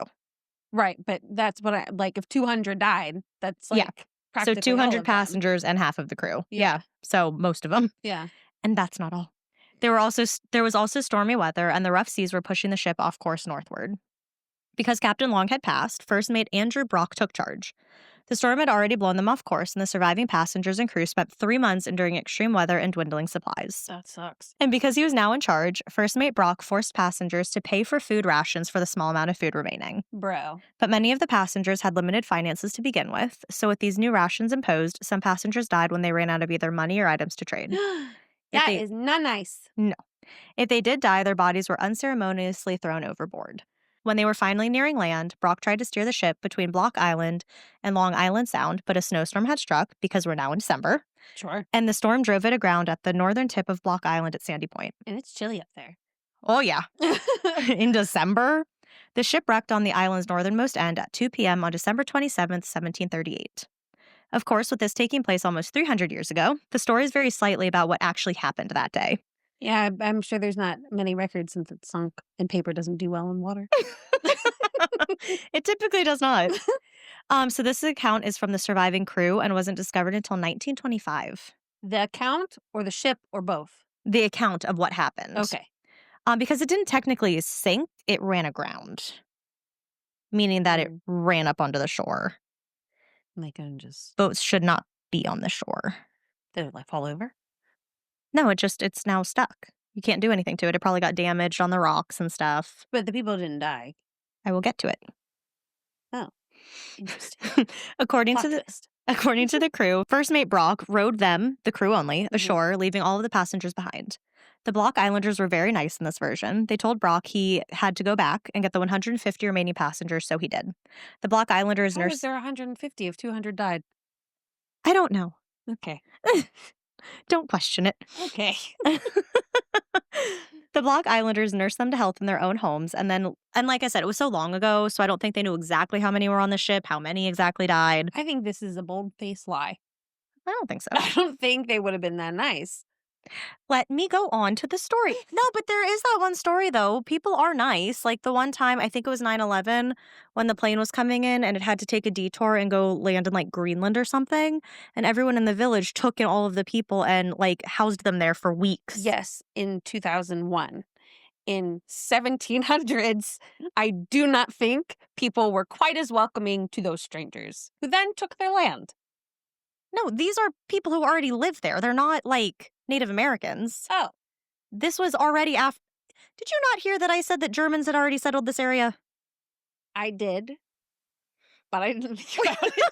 Right, but that's what if 200 died, that's Yeah. So practically all 200 of them. passengers and half of the crew. Yeah. So most of them. Yeah. And that's not all. There was also stormy weather, and the rough seas were pushing the ship off course northward. Because Captain Long had passed, first mate Andrew Brock took charge. The storm had already blown them off course, and the surviving passengers and crew spent 3 months enduring extreme weather and dwindling supplies. That sucks. And because he was now in charge, first mate Brock forced passengers to pay for food rations for the small amount of food remaining. Bro. But many of the passengers had limited finances to begin with, so with these new rations imposed, some passengers died when they ran out of either money or items to trade. That is not nice. No. If they did die, their bodies were unceremoniously thrown overboard. When they were finally nearing land, Brock tried to steer the ship between Block Island and Long Island Sound, but a snowstorm had struck because we're now in December. Sure. And the storm drove it aground at the northern tip of Block Island at Sandy Point. And it's chilly up there. Oh, yeah. In December, the ship wrecked on the island's northernmost end at 2 p.m. on December 27th, 1738. Of course, with this taking place almost 300 years ago, the story is very slightly about what actually happened that day. Yeah, I'm sure there's not many records since it's sunk and paper doesn't do well in water. It typically does not. So this account is from the surviving crew and wasn't discovered until 1925. The account or the ship or both? The account of what happened. Okay. Because it didn't technically sink, it ran aground. Meaning that it ran up onto the shore. They couldn't just... Boats should not be on the shore. Did it fall over? No, it's now stuck. You can't do anything to it. It probably got damaged on the rocks and stuff. But the people didn't die. I will get to it. Oh, interesting. According to the crew, first mate Brock rowed them, the crew only, ashore, leaving all of the passengers behind. The Block Islanders were very nice in this version. They told Brock he had to go back and get the 150 remaining passengers, so he did. The Block Islanders How was there 150 if 200 died? I don't know. Okay. Don't question it. Okay. The Block Islanders nursed them to health in their own homes, and like I said, it was so long ago, so I don't think they knew exactly how many were on the ship, how many exactly died. I think this is a bold-faced lie. I don't think so. I don't think they would have been that nice. Let me go on to the story. No, but there is that one story, though. People are nice. Like the one time, I think it was 9/11, when the plane was coming in and it had to take a detour and go land in like Greenland or something. And everyone in the village took in all of the people and like housed them there for weeks. Yes, in 2001. In 1700s, I do not think people were quite as welcoming to those strangers who then took their land. No, these are people who already live there. They're not like Native Americans. Oh. This was already after. Did you not hear that I said that Germans had already settled this area? I did. But I didn't think about it.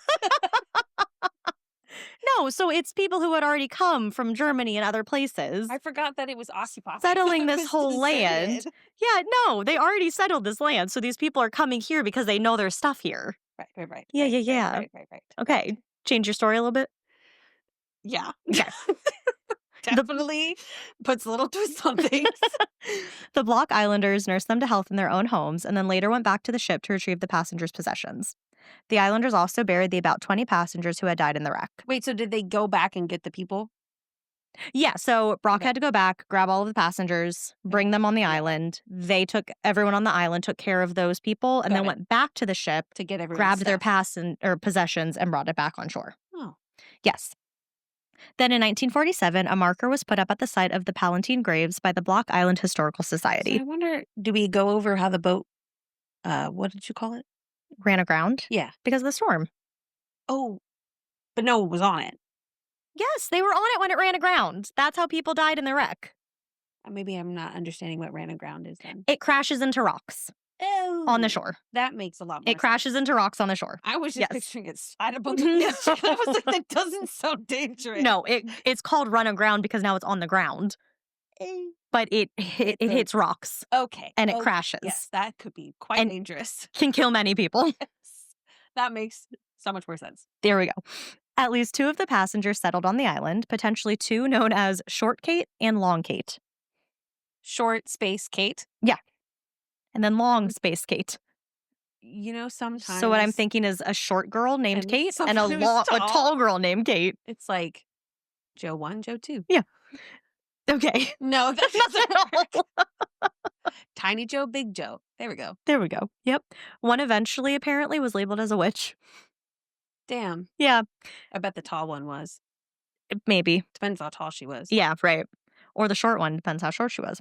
No, so it's people who had already come from Germany and other places. I forgot that it was occupied. Settling this whole land. Yeah, no, they already settled this land. So these people are coming here because they know there's stuff here. Right. Yeah. Right. Okay. Change your story a little bit? Yeah. Okay. Definitely puts a little twist on things. The Block Islanders nursed them to health in their own homes and then later went back to the ship to retrieve the passengers' possessions. The Islanders also buried the about 20 passengers who had died in the wreck. Wait, so did they go back and get the people? Yeah, so Brock had to go back, grab all of the passengers, bring them on the island. Everyone on the island took care of those people and then went back to the ship to get everyone grabbed their possessions and brought it back on shore. Oh. Yes. Then in 1947, a marker was put up at the site of the Palatine graves by the Block Island Historical Society. So I wonder, do we go over how the boat, what did you call it? Ran aground? Yeah. Because of the storm. Oh, but no one was on it. Yes, they were on it when it ran aground. That's how people died in the wreck. Maybe I'm not understanding what ran aground is then. It crashes into rocks. Oh, on the shore. That makes a lot more sense. It crashes into rocks on the shore. I was just picturing it slide up on the beach. I was like, that doesn't sound dangerous. No, it's called run aground because now it's on the ground. But it hits rocks. Okay. And it crashes. Yes, that could be quite dangerous. Can kill many people. Yes. That makes so much more sense. There we go. At least 2 of the passengers settled on the island, potentially 2 known as Short Kate and Long Kate. Short space Kate? Yeah. And then Long space Kate. sometimes. So what I'm thinking is a short girl named And Kate and someone who's a tall. tall girl named Kate. It's like Joe 1, Joe 2. Yeah. Okay. No, that doesn't No. work. Tiny Joe, Big Joe. There we go. There we go. Yep. One eventually apparently was labeled as a witch. Damn. Yeah. I bet the tall one was. Maybe. Depends how tall she was. Yeah, right. Or the short one. Depends how short she was.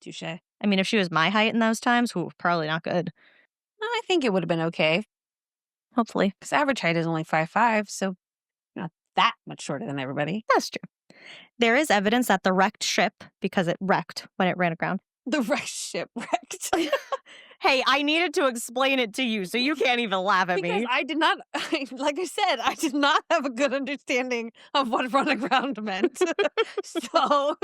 Touche. I mean, if she was my height in those times, probably not good. I think it would have been okay. Hopefully. Because average height is only 5'5", so not that much shorter than everybody. That's true. There is evidence that the wrecked ship, because it wrecked when it ran aground. The wrecked ship wrecked. Hey, I needed to explain it to you, so you can't even laugh at Because me. I did not, like I said, I did not have a good understanding of what run aground meant. So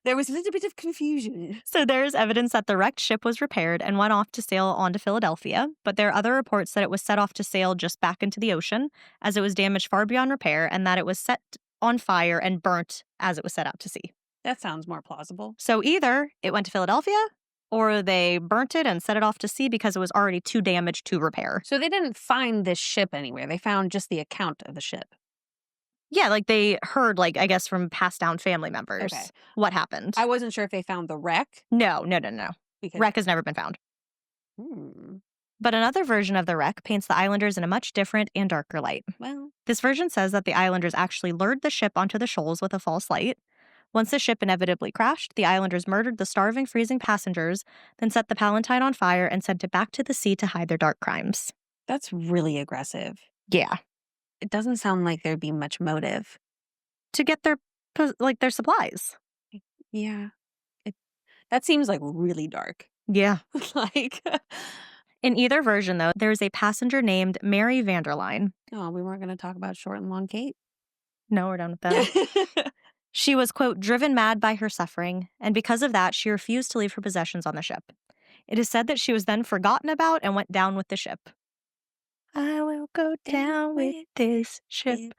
there was a little bit of confusion. So there is evidence that the wrecked ship was repaired and went off to sail on to Philadelphia, but there are other reports that it was set off to sail just back into the ocean, as it was damaged far beyond repair, and that it was set on fire and burnt as it was set out to sea. That sounds more plausible. So either it went to Philadelphia, or they burnt it and set it off to sea because it was already too damaged to repair. So they didn't find this ship anywhere. They found just the account of the ship. Yeah, like they heard, I guess, from passed down family members what happened. I wasn't sure if they found the wreck. No. Because... Wreck has never been found. But another version of the wreck paints the islanders in a much different and darker light. Well, this version says that the islanders actually lured the ship onto the shoals with a false light. Once the ship inevitably crashed, the islanders murdered the starving, freezing passengers, then set the Palatine on fire and sent it back to the sea to hide their dark crimes. That's really aggressive. Yeah. It doesn't sound like there'd be much motive. To get their supplies. Yeah. That seems really dark. Yeah. In either version, though, there is a passenger named Mary Vanderline. Oh, we weren't going to talk about short and long Kate? No, we're done with that. She was, quote, driven mad by her suffering, and because of that, she refused to leave her possessions on the ship. It is said that she was then forgotten about and went down with the ship. I will go down with this ship.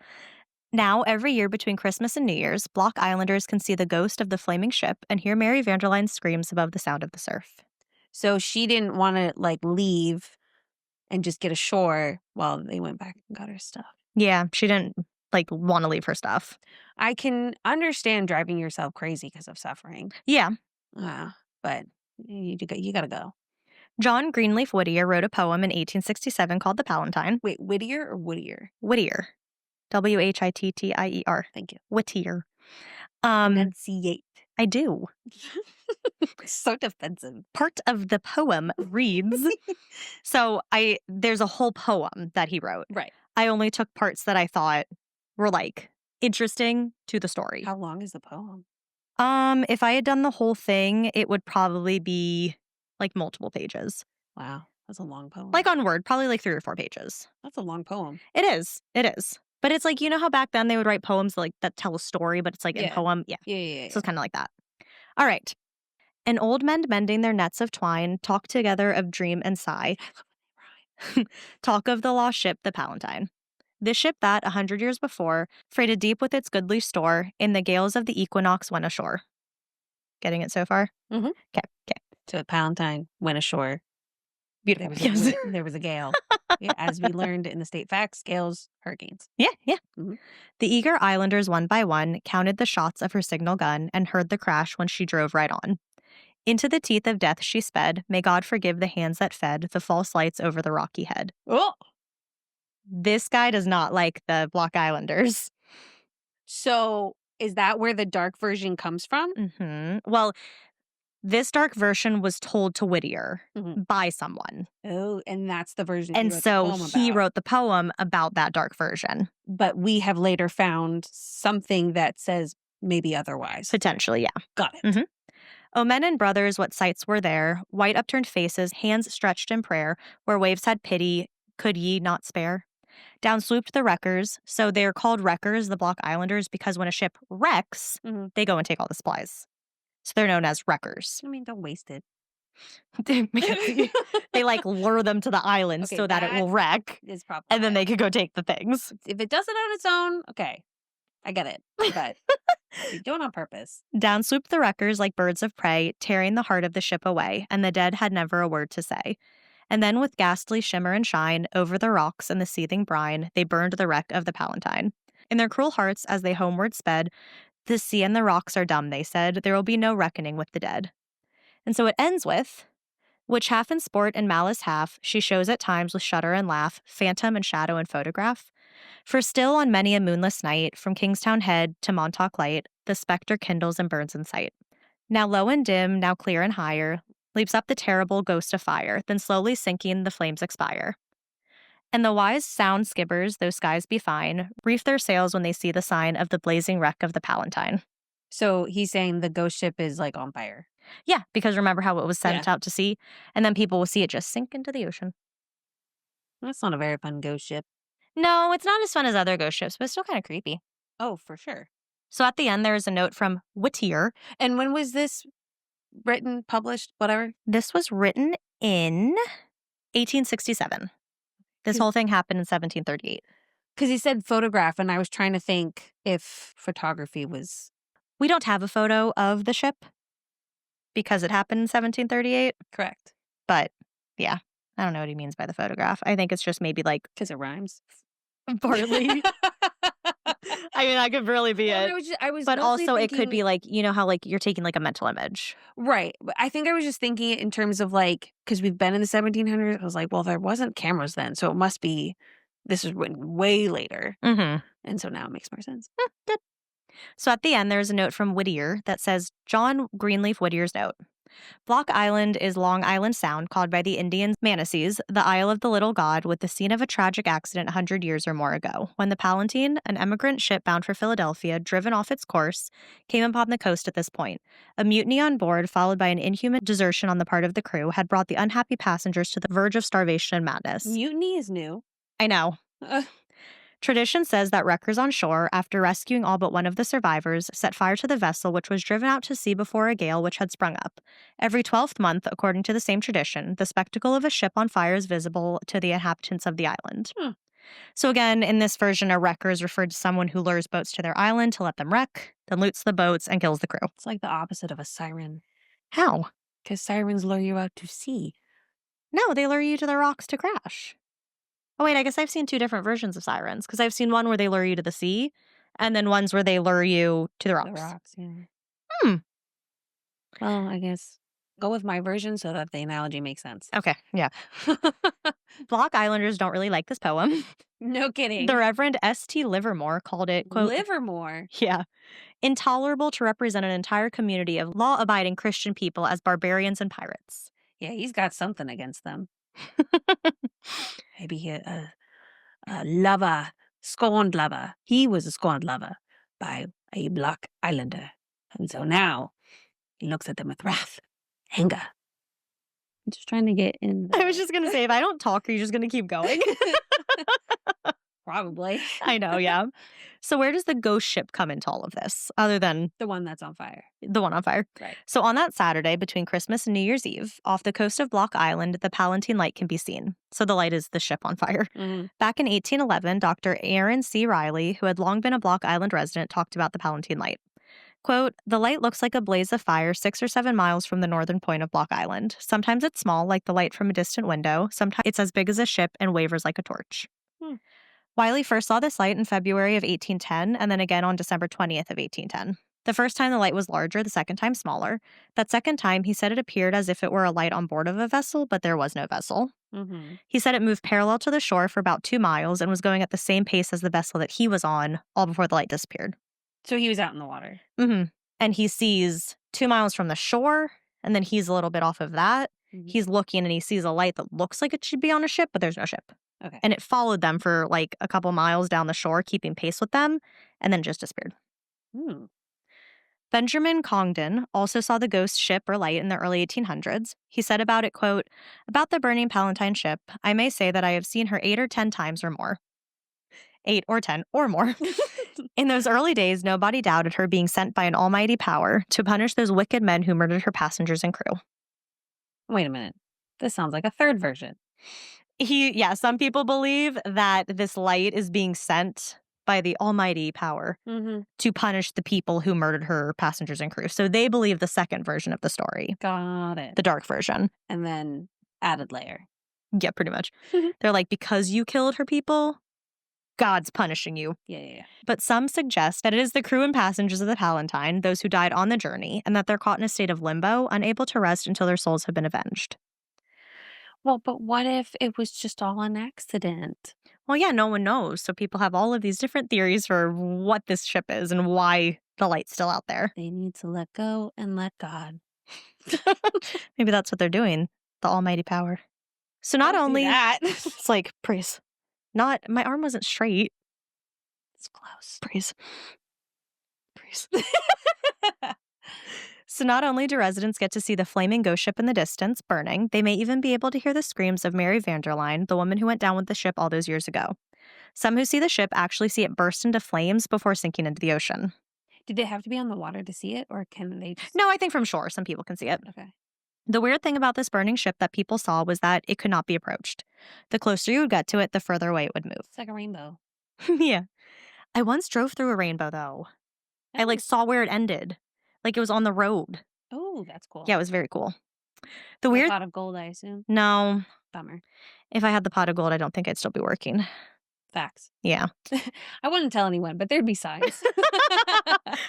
Now, every year between Christmas and New Year's, Block Islanders can see the ghost of the flaming ship and hear Mary Vanderline's screams above the sound of the surf. So she didn't want to, leave and just get ashore while they went back and got her stuff. Yeah, she didn't, want to leave her stuff. I can understand driving yourself crazy because of suffering. Yeah. But you got to go. John Greenleaf Whittier wrote a poem in 1867 called The Palatine. Wait, Whittier or Whittier? Whittier. Whittier. Thank you. Whittier. Enunciate. I do. So defensive. Part of the poem reads, so there's a whole poem that he wrote. Right. I only took parts that I thought were interesting to the story. How long is the poem? If I had done the whole thing, it would probably be multiple pages. Wow. That's a long poem. On Word, probably 3 or 4 pages. That's a long poem. It is. But it's how back then they would write poems that tell a story, but it's in poem. Yeah. Yeah. So it's kind of like that. All right. An old men mending their nets of twine talk together of dream and sigh. Talk of the lost ship, the Palatine. This ship that, 100 years before, freighted deep with its goodly store, in the gales of the equinox went ashore. Getting it so far? Mm-hmm. Okay. So the Palatine went ashore. Beautiful. There was a gale. Yeah, as we learned in the state facts, gales, hurricanes. Yeah. Mm-hmm. The eager islanders, one by one, counted the shots of her signal gun and heard the crash when she drove right on. Into the teeth of death she sped. May God forgive the hands that fed the false lights over the rocky head. Oh! This guy does not like the Block Islanders. So is that where the dark version comes from? Mm-hmm. Well, this dark version was told to Whittier by someone. Oh, and that's the version he wrote the poem about. He wrote the poem about that dark version. But we have later found something that says maybe otherwise. Potentially, yeah. Got it. Mm-hmm. O men and brothers, what sights were there, white upturned faces, hands stretched in prayer, where waves had pity, could ye not spare? Down swooped the wreckers, so they're called wreckers, the Block Islanders, because when a ship wrecks, they go and take all the supplies. So they're known as wreckers. I mean, don't waste it. They lure them to the island so that it will wreck, and then they could go take the things. If it does it on its own, okay, I get it, but you do it on purpose. Down swooped the wreckers like birds of prey, tearing the heart of the ship away, and the dead had never a word to say. And then with ghastly shimmer and shine, over the rocks and the seething brine, they burned the wreck of the Palatine. In their cruel hearts, as they homeward sped, the sea and the rocks are dumb, they said. There will be no reckoning with the dead. And so it ends with, which half in sport and malice half, she shows at times with shudder and laugh, phantom and shadow and photograph. For still on many a moonless night, from Kingstown Head to Montauk Light, the spectre kindles and burns in sight. Now low and dim, now clear and higher, leaps up the terrible ghost of fire, then slowly sinking the flames expire. And the wise sound skippers, though skies be fine, reef their sails when they see the sign of the blazing wreck of the Palatine. So he's saying the ghost ship is like on fire. Yeah, because remember how it was sent out to sea, and then people will see it just sink into the ocean. That's not a very fun ghost ship. No, it's not as fun as other ghost ships, but it's still kind of creepy. Oh, for sure. So at the end, there is a note from Whittier. And when was this written, published, whatever? This was written in 1867. This whole thing happened in 1738. Because he said photograph, and I was trying to think if photography was... We don't have a photo of the ship because it happened in 1738. Correct. But yeah, I don't know what he means by the photograph. I think it's just maybe like... Because it rhymes. Partly. I mean, that could really be it. But also it could be like, you know how like you're taking like a mental image. Right. But I think I was just thinking it in terms of like, because we've been in the 1700s. I was like, well, there wasn't cameras then. So it must be, this was written way later. Mm-hmm. And so now it makes more sense. Good. So at the end, there's a note from Whittier that says, John Greenleaf Whittier's note. Block Island is Long Island Sound, called by the Indians Manasees, the Isle of the Little God, with the scene of a tragic accident 100 years or more ago, when the Palatine, an emigrant ship bound for Philadelphia, driven off its course, came upon the coast at this point. A mutiny on board, followed by an inhuman desertion on the part of the crew, had brought the unhappy passengers to the verge of starvation and madness. Mutiny is new. I know. Tradition says that wreckers on shore, after rescuing all but one of the survivors, set fire to the vessel, which was driven out to sea before a gale which had sprung up. Every 12th month, according to the same tradition, the spectacle of a ship on fire is visible to the inhabitants of the island. So again, in this version, a wrecker is referred to someone who lures boats to their island to let them wreck, then loots the boats and kills the crew. It's like the opposite of a siren. How? Because sirens lure you out to sea. No, they lure you to the rocks to crash. Oh, wait, I guess I've seen two different versions of sirens, because I've seen one where they lure you to the sea, and then ones where they lure you to the rocks. The rocks, yeah. Well, I guess go with my version so that the analogy makes sense. Okay, yeah. Block Islanders don't really like this poem. No kidding. The Reverend S.T. Livermore called it, quote... Livermore? Yeah. Intolerable to represent an entire community of law-abiding Christian people as barbarians and pirates. Yeah, he's got something against them. Maybe a lover, scorned lover. He was a scorned lover by a Block Islander. And so now he looks at them with wrath, anger. I'm just trying to get in. I was just going to say, if I don't talk, are you just going to keep going? Probably. I know, yeah. So where does the ghost ship come into all of this, other than... The one that's on fire. The one on fire. Right. So on that Saturday, between Christmas and New Year's Eve, off the coast of Block Island, the Palatine light can be seen. So the light is the ship on fire. Mm-hmm. Back in 1811, Dr. Aaron C. Riley, who had long been a Block Island resident, talked about the Palatine light. Quote, the light looks like a blaze of fire 6 or 7 miles from the northern point of Block Island. Sometimes it's small, like the light from a distant window. Sometimes it's as big as a ship and wavers like a torch. Wiley first saw this light in February of 1810, and then again on December 20th of 1810. The first time the light was larger, the second time smaller. That second time, he said it appeared as if it were a light on board of a vessel, but there was no vessel. Mm-hmm. He said it moved parallel to the shore for about 2 miles and was going at the same pace as the vessel that he was on, all before the light disappeared. So he was out in the water. Mm-hmm. And he sees 2 miles from the shore, and then he's a little bit off of that. Mm-hmm. He's looking and he sees a light that looks like it should be on a ship, but there's no ship. Okay. And it followed them for like a couple miles down the shore, keeping pace with them, and then just disappeared. Benjamin Congdon also saw the ghost ship or light in the early 1800s. He said about it, quote, about the burning Palatine ship, I may say that I have seen her 8 or 10 times or more. 8 or 10 or more. In those early days, nobody doubted her being sent by an almighty power to punish those wicked men who murdered her passengers and crew. Wait a minute. This sounds like a third version. Some people believe that this light is being sent by the almighty power to punish the people who murdered her passengers and crew. So they believe the second version of the story. Got it. The dark version. And then added layer. Yeah, pretty much. They're like, because you killed her people, God's punishing you. Yeah. But some suggest that it is the crew and passengers of the Palatine, those who died on the journey, and that they're caught in a state of limbo, unable to rest until their souls have been avenged. Well, but what if it was just all an accident? Well, yeah, no one knows. So people have all of these different theories for what this ship is and why the light's still out there. They need to let go and let God. Maybe that's what they're doing. The almighty power. So not Don't do only that. it's like praise. Not my arm wasn't straight. It's close. Praise. Praise. So not only do residents get to see the flaming ghost ship in the distance burning, they may even be able to hear the screams of Mary Vanderline, the woman who went down with the ship all those years ago. Some who see the ship actually see it burst into flames before sinking into the ocean. Do they have to be on the water to see it, or can they just... No, I think from shore some people can see it. Okay. The weird thing about this burning ship that people saw was that it could not be approached. The closer you would get to it, the further away it would move. It's like a rainbow. Yeah. I once drove through a rainbow, though. I, like, saw where it ended. Like, it was on the road. Oh, that's cool. Yeah, it was very cool. The A weird... pot of gold, I assume. No. Bummer. If I had the pot of gold, I don't think I'd still be working. Facts. Yeah. I wouldn't tell anyone, but there'd be signs.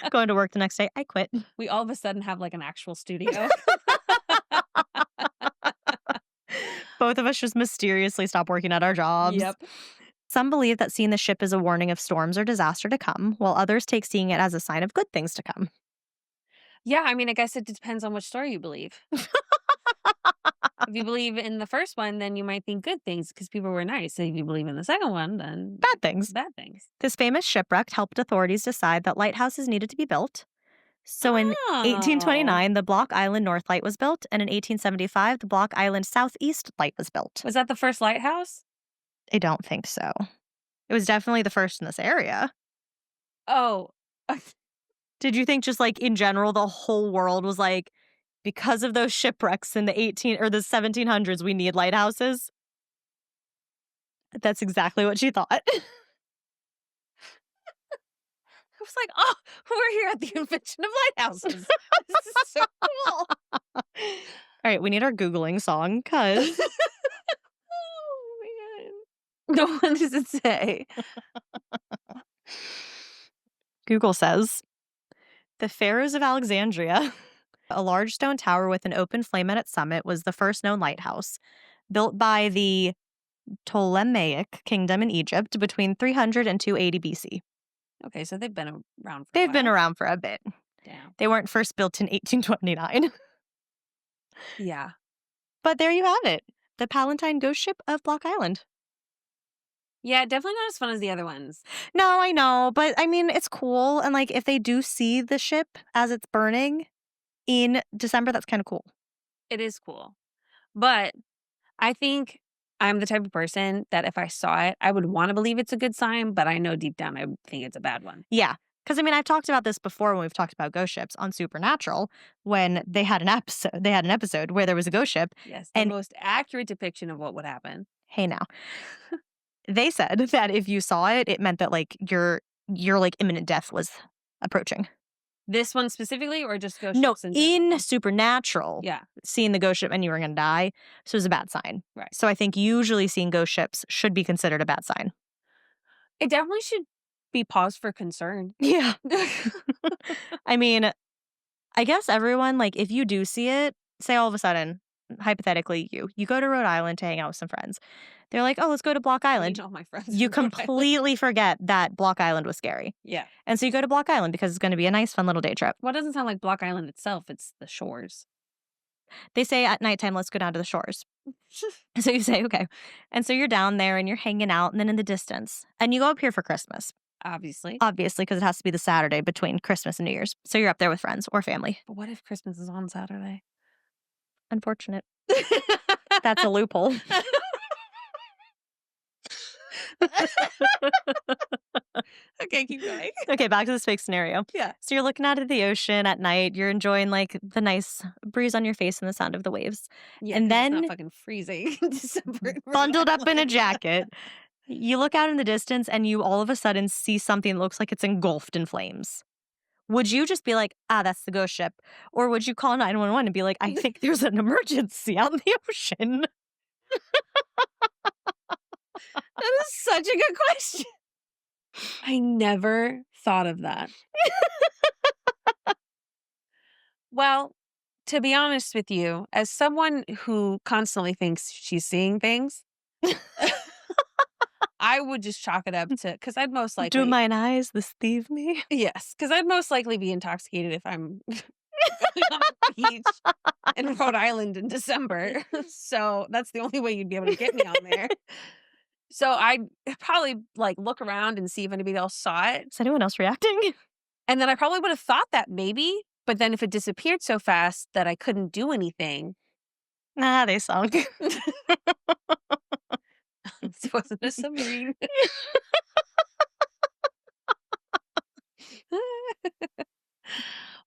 Going to work the next day, I quit. We all of a sudden have like an actual studio. Both of us just mysteriously stop working at our jobs. Yep. Some believe that seeing the ship is a warning of storms or disaster to come, while others take seeing it as a sign of good things to come. Yeah, I mean, I guess it depends on which story you believe. If you believe in the first one, then you might think good things because people were nice. If you believe in the second one, then Bad things. bad things. This famous shipwreck helped authorities decide that lighthouses needed to be built. So in Oh. 1829, the Block Island North Light was built, and in 1875, the Block Island Southeast Light was built. Was that the first lighthouse? I don't think so. It was definitely the first in this area. Oh. Did you think just like in general, the whole world was like, because of those shipwrecks in the 1700s, we need lighthouses? That's exactly what she thought. I was like, oh, we're here at the invention of lighthouses. This is so cool. All right, we need our Googling song, because Oh my god. No, what does it say? Google says, the Pharaohs of Alexandria, a large stone tower with an open flame at its summit, was the first known lighthouse, built by the Ptolemaic kingdom in Egypt between 300 and 280 BC. Okay, so they've been around for They've a been while. around for a bit. Damn. They weren't first built in 1829. Yeah. But there you have it. The Palatine Ghost Ship of Block Island. Yeah, definitely not as fun as the other ones. No, I know, but I mean, it's cool. And like, if they do see the ship as it's burning in December, that's kind of cool. It is cool. But I think I'm the type of person that if I saw it, I would want to believe it's a good sign, but I know deep down I think it's a bad one. Yeah. Because I mean, I've talked about this before when we've talked about ghost ships on Supernatural, when they had an episode where there was a ghost ship. Yes, the And- most accurate depiction of what would happen. Hey now. They said that if you saw it, it meant that like your like imminent death was approaching. This one specifically, or just ghost No, ships in general? in Supernatural, Yeah. seeing the ghost ship and you were going to die, so it was a bad sign. Right. So I think usually seeing ghost ships should be considered a bad sign. It definitely should be paused for concern. Yeah. I mean, I guess everyone, like, if you do see it, say all of a sudden, hypothetically, you go to Rhode Island to hang out with some friends. They're like, oh, let's go to Block Island. You know my friends. You from Rhode Island. completely forget that Block Island was scary. Yeah. And so you go to Block Island because it's going to be a nice, fun little day trip. Well, it doesn't sound like Block Island itself. It's the shores. They say at nighttime, let's go down to the shores. So you say, okay. And so you're down there and you're hanging out, and then in the distance, and you go up here for Christmas, Obviously. obviously, because it has to be the Saturday between Christmas and New Year's. So you're up there with friends or family. But what if Christmas is on Saturday? Unfortunate. That's a loophole. Okay, keep going. Okay, back to this fake scenario. Yeah. So you're looking out at the ocean at night. You're enjoying like the nice breeze on your face and the sound of the waves. Yeah, And 'cause it's then- not fucking freezing in December. in Rhode Bundled up in a Island. jacket. You look out in the distance and you all of a sudden see something that looks like it's engulfed in flames. Would you just be like, that's the ghost ship? Or would you call 911 and be like, I think there's an emergency out in the ocean? That is such a good question. I never thought of that. Well, to be honest with you, as someone who constantly thinks she's seeing things, I would just chalk it up to because I'd most Do likely mine eyes deceive me? yes, because I'd most likely be intoxicated if I'm going on the beach in Rhode Island in December. So that's the only way you'd be able to get me on there. So I'd probably like look around and see if anybody else saw it. Is anyone else reacting? And then I probably would have thought that maybe, but then if it disappeared so fast that I couldn't do anything, Nah, they sunk. it wasn't a submarine.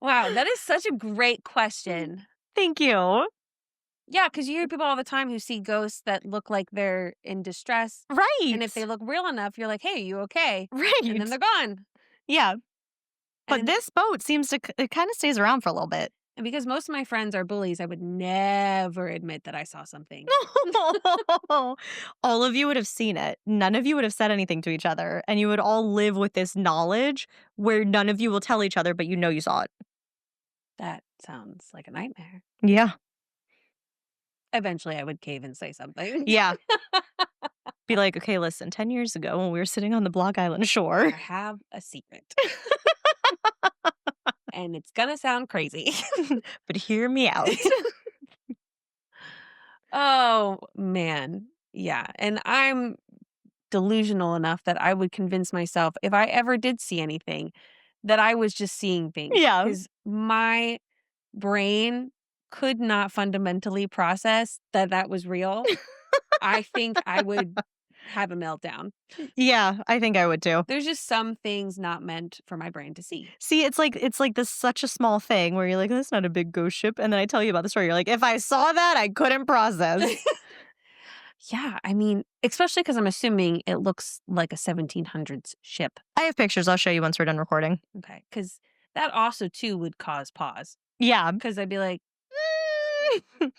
Wow, that is such a great question. Thank you. Yeah, because you hear people all the time who see ghosts that look like they're in distress. Right. And if they look real enough, you're like, hey, you okay? Right. And then they're gone. Yeah. But And- this boat seems to, it kind of stays around for a little bit. And because most of my friends are bullies, I would never admit that I saw something. All of you would have seen it. None of you would have said anything to each other. And you would all live with this knowledge where none of you will tell each other, but you know you saw it. That sounds like a nightmare. Yeah. Eventually, I would cave and say something. Yeah. Be like, okay, listen, 10 years ago when we were sitting on the Block Island I shore. have a secret. And it's going to sound crazy. But hear me out. Oh, man. Yeah. And I'm delusional enough that I would convince myself if I ever did see anything that I was just seeing things. Yeah. Because my brain could not fundamentally process that that was real. I think I would have a meltdown. Yeah, I think I would too. There's just some things not meant for my brain to see. See, it's like this such a small thing where you're like, that's not a big ghost ship. And then I tell you about the story. You're like, if I saw that, I couldn't process. Yeah, I mean, especially because I'm assuming it looks like a 1700s ship. I have pictures. I'll show you once we're done recording. Okay, because that also, too, would cause pause. Yeah. Because I'd be like, Are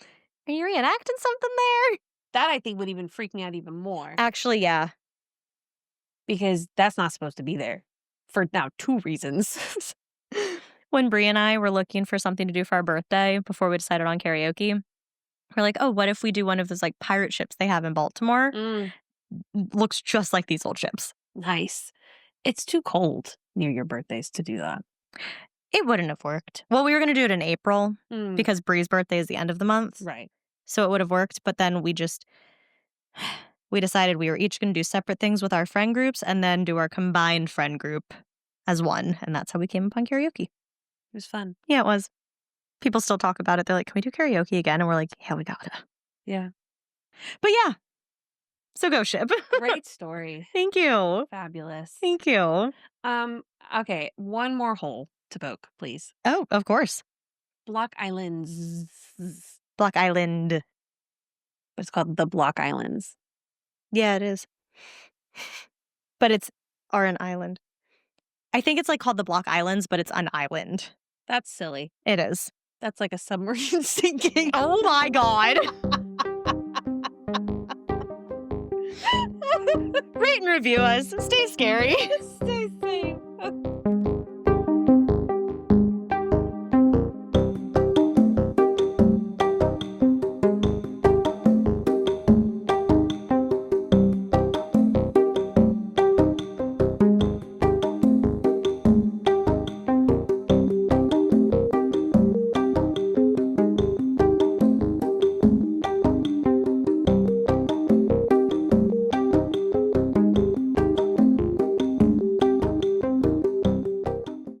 you reenacting something there? that I think would even freak me out even more. Actually, yeah. Because that's not supposed to be there. For now, 2 reasons. When Brie and I were looking for something to do for our birthday before we decided on karaoke, we're like, oh, what if we do one of those like pirate ships they have in Baltimore? Looks just like these old ships. Nice. It's too cold near your birthdays to do that. It wouldn't have worked. Well, we were going to do it in April Mm, because Brie's birthday is the end of the month. right. So it would have worked. But then we decided we were each going to do separate things with our friend groups and then do our combined friend group as one. And that's how we came upon karaoke. It was fun. Yeah, it was. People still talk about it. They're like, can we do karaoke again? And we're like, yeah, we gotta. Yeah. But yeah. So Ghost Ship. Great story. Thank you. Fabulous. Thank you. Okay, one more hole to poke, please. Oh, of course. Block Islands. Block Island. It's called the Block Islands. Yeah, it is. But it's an island. I think it's like called the Block Islands, but it's an island. That's silly. It is. That's like a submarine sinking. Oh my God. Rate and review us. Stay scary. Stay safe.